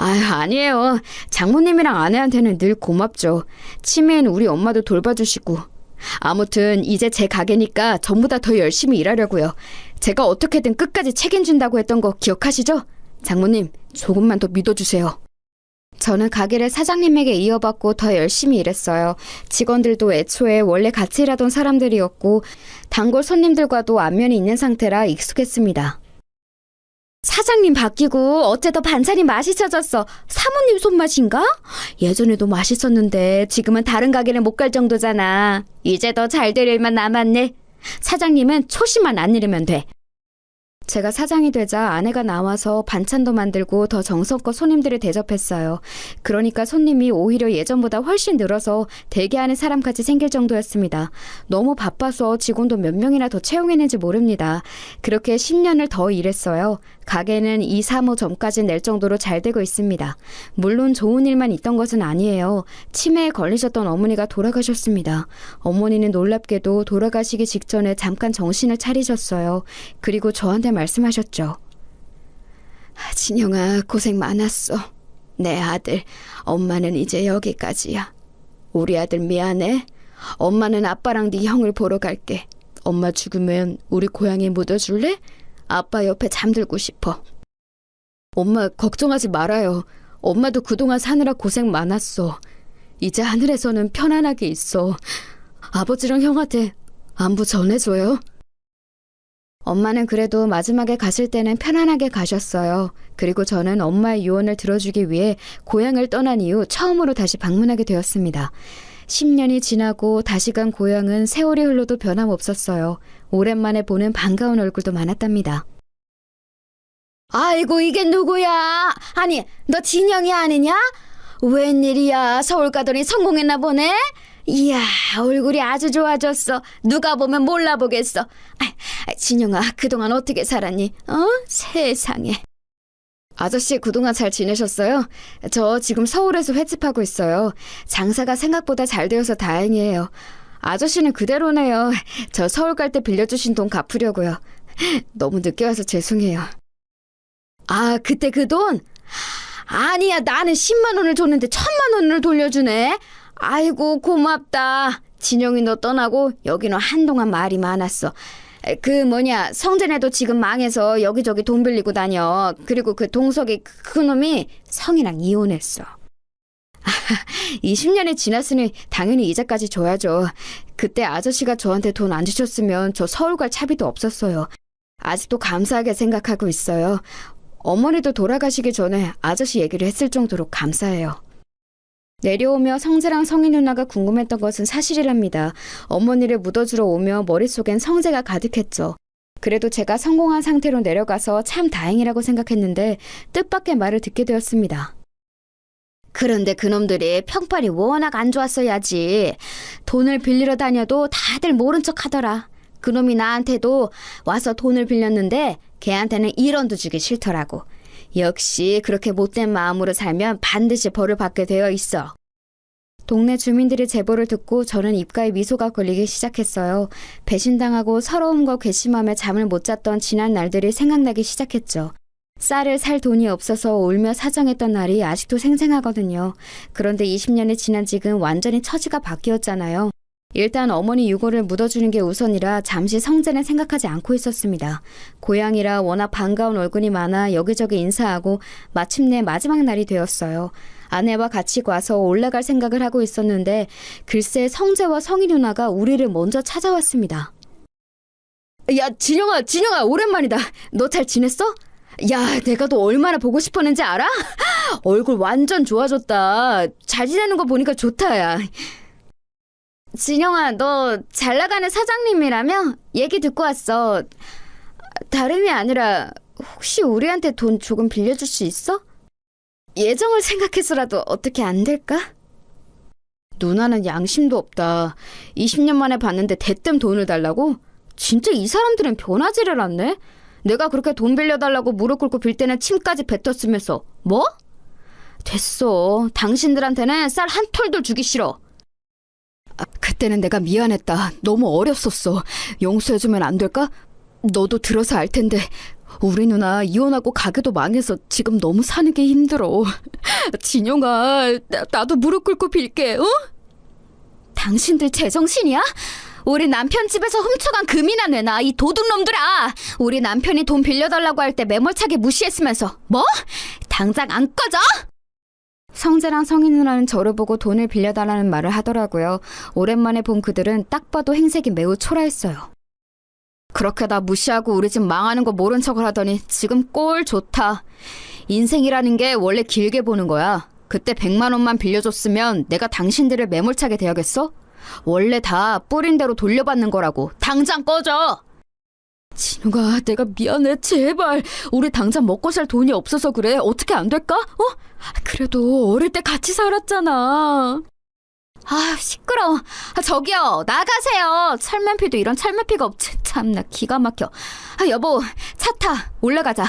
B: 아니에요. 장모님이랑 아내한테는 늘 고맙죠. 치매인 우리 엄마도 돌봐주시고. 아무튼 이제 제 가게니까 전보다 더 열심히 일하려고요. 제가 어떻게든 끝까지 책임진다고 했던 거 기억하시죠? 장모님, 조금만 더 믿어주세요. 저는 가게를 사장님에게 이어받고 더 열심히 일했어요. 직원들도 애초에 원래 같이 일하던 사람들이었고 단골 손님들과도 안면이 있는 상태라 익숙했습니다. 사장님 바뀌고 어째 더 반찬이 맛있어졌어. 사모님 손맛인가? 예전에도 맛있었는데 지금은 다른 가게를 못 갈 정도잖아. 이제 더 잘 될 일만 남았네. 사장님은 초심만 안 잃으면 돼. 제가 사장이 되자 아내가 나와서 반찬도 만들고 더 정성껏 손님들을 대접했어요. 그러니까 손님이 오히려 예전보다 훨씬 늘어서 대기하는 사람까지 생길 정도였습니다. 너무 바빠서 직원도 몇 명이나 더 채용했는지 모릅니다. 그렇게 10년을 더 일했어요. 가게는 2, 3호점까지 낼 정도로 잘 되고 있습니다. 물론 좋은 일만 있던 것은 아니에요. 치매에 걸리셨던 어머니가 돌아가셨습니다. 어머니는 놀랍게도 돌아가시기 직전에 잠깐 정신을 차리셨어요. 그리고 저한테 말씀하셨죠. 진영아, 고생 많았어. 내 아들, 엄마는 이제 여기까지야. 우리 아들 미안해. 엄마는 아빠랑 네 형을 보러 갈게. 엄마 죽으면 우리 고향에 묻어줄래? 아빠 옆에 잠들고 싶어. 엄마 걱정하지 말아요. 엄마도 그동안 사느라 고생 많았어. 이제 하늘에서는 편안하게 있어. 아버지랑 형한테 안부 전해줘요. 엄마는 그래도 마지막에 가실 때는 편안하게 가셨어요. 그리고 저는 엄마의 유언을 들어주기 위해 고향을 떠난 이후 처음으로 다시 방문하게 되었습니다. 10년이 지나고 다시 간 고향은 세월이 흘러도 변함없었어요. 오랜만에 보는 반가운 얼굴도 많았답니다. 아이고, 이게 누구야? 아니, 너 진영이 아니냐? 웬일이야? 서울 가더니 성공했나 보네? 이야, 얼굴이 아주 좋아졌어. 누가 보면 몰라보겠어. 진영아, 그동안 어떻게 살았니? 세상에. 아저씨, 그동안 잘 지내셨어요? 저 지금 서울에서 횟집하고 있어요. 장사가 생각보다 잘 되어서 다행이에요. 아저씨는 그대로네요. 저 서울 갈 때 빌려주신 돈 갚으려고요. 너무 늦게 와서 죄송해요. 아, 그때 그 돈? 아니야, 나는 10만 원을 줬는데 1,000만 원을 돌려주네. 아이고, 고맙다. 진영이 너 떠나고 여기는 한동안 말이 많았어. 성재네도 지금 망해서 여기저기 돈 빌리고 다녀. 그리고 그 동석이 그 놈이 성이랑 이혼했어. 20년이 지났으니 당연히 이자까지 줘야죠. 그때 아저씨가 저한테 돈 안 주셨으면 저 서울 갈 차비도 없었어요. 아직도 감사하게 생각하고 있어요. 어머니도 돌아가시기 전에 아저씨 얘기를 했을 정도로 감사해요. 내려오며 성재랑 성희 누나가 궁금했던 것은 사실이랍니다. 어머니를 묻어주러 오며 머릿속엔 성재가 가득했죠. 그래도 제가 성공한 상태로 내려가서 참 다행이라고 생각했는데 뜻밖의 말을 듣게 되었습니다. 그런데 그놈들이 평판이 워낙 안 좋았어야지. 돈을 빌리러 다녀도 다들 모른 척 하더라. 그놈이 나한테도 와서 돈을 빌렸는데 걔한테는 1원도 주기 싫더라고. 역시 그렇게 못된 마음으로 살면 반드시 벌을 받게 되어 있어. 동네 주민들의 제보를 듣고 저는 입가에 미소가 걸리기 시작했어요. 배신당하고 서러움과 괘씸함에 잠을 못 잤던 지난 날들이 생각나기 시작했죠. 쌀을 살 돈이 없어서 울며 사정했던 날이 아직도 생생하거든요. 그런데 20년이 지난 지금 완전히 처지가 바뀌었잖아요. 일단 어머니 유골을 묻어주는 게 우선이라 잠시 성재는 생각하지 않고 있었습니다. 고향이라 워낙 반가운 얼굴이 많아 여기저기 인사하고 마침내 마지막 날이 되었어요. 아내와 같이 가서 올라갈 생각을 하고 있었는데 글쎄 성재와 성희 누나가 우리를 먼저 찾아왔습니다. 야, 진영아, 오랜만이다. 너 잘 지냈어? 야, 내가 너 얼마나 보고 싶었는지 알아? 얼굴 완전 좋아졌다. 잘 지내는 거 보니까 좋다, 야. 진영아, 너 잘 나가는 사장님이라며? 얘기 듣고 왔어. 다름이 아니라 혹시 우리한테 돈 조금 빌려줄 수 있어? 예정을 생각해서라도 어떻게 안 될까? 누나는 양심도 없다. 20년 만에 봤는데 대뜸 돈을 달라고? 진짜 이 사람들은 변하지를 않네? 내가 그렇게 돈 빌려달라고 무릎 꿇고 빌 때는 침까지 뱉었으면서 뭐? 됐어. 당신들한테는 쌀 한 톨도 주기 싫어. 그때는 내가 미안했다. 너무 어렸었어. 용서해주면 안 될까? 너도 들어서 알 텐데 우리 누나 이혼하고 가게도 망해서 지금 너무 사는 게 힘들어. 진영아, 나도 무릎 꿇고 빌게, 어? 당신들 제정신이야? 우리 남편 집에서 훔쳐간 금이나 내놔, 이 도둑놈들아. 우리 남편이 돈 빌려달라고 할 때 매몰차게 무시했으면서 뭐? 당장 안 꺼져? 성재랑 성희 누나는 저를 보고 돈을 빌려달라는 말을 하더라고요. 오랜만에 본 그들은 딱 봐도 행색이 매우 초라했어요. 그렇게 나 무시하고 우리 집 망하는 거 모른 척을 하더니 지금 꼴 좋다. 인생이라는 게 원래 길게 보는 거야. 그때 100만 원만 빌려줬으면 내가 당신들을 매몰차게 대하겠어? 원래 다 뿌린 대로 돌려받는 거라고. 당장 꺼져! 진우가 내가 미안해. 제발. 우리 당장 먹고 살 돈이 없어서 그래. 어떻게 안 될까? 그래도 어릴 때 같이 살았잖아. 아, 시끄러워. 저기요, 나가세요. 철면피도 이런 철면피가 없지. 참나 기가 막혀. 여보, 차 타. 올라가자.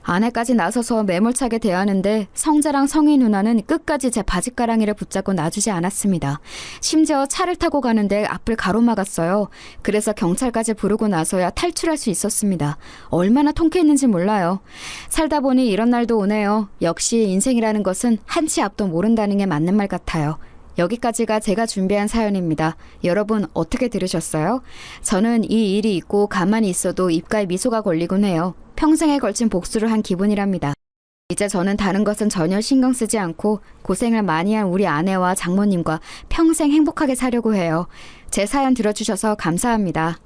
B: 아내까지 나서서 매몰차게 대하는데 성재랑 성희 누나는 끝까지 제 바짓가랑이를 붙잡고 놔주지 않았습니다. 심지어 차를 타고 가는데 앞을 가로막았어요. 그래서 경찰까지 부르고 나서야 탈출할 수 있었습니다. 얼마나 통쾌했는지 몰라요. 살다 보니 이런 날도 오네요. 역시 인생이라는 것은 한치 앞도 모른다는 게 맞는 말 같아요. 여기까지가 제가 준비한 사연입니다. 여러분 어떻게 들으셨어요? 저는 이 일이 있고 가만히 있어도 입가에 미소가 걸리곤 해요. 평생에 걸친 복수를 한 기분이랍니다. 이제 저는 다른 것은 전혀 신경 쓰지 않고 고생을 많이 한 우리 아내와 장모님과 평생 행복하게 사려고 해요. 제 사연 들어주셔서 감사합니다.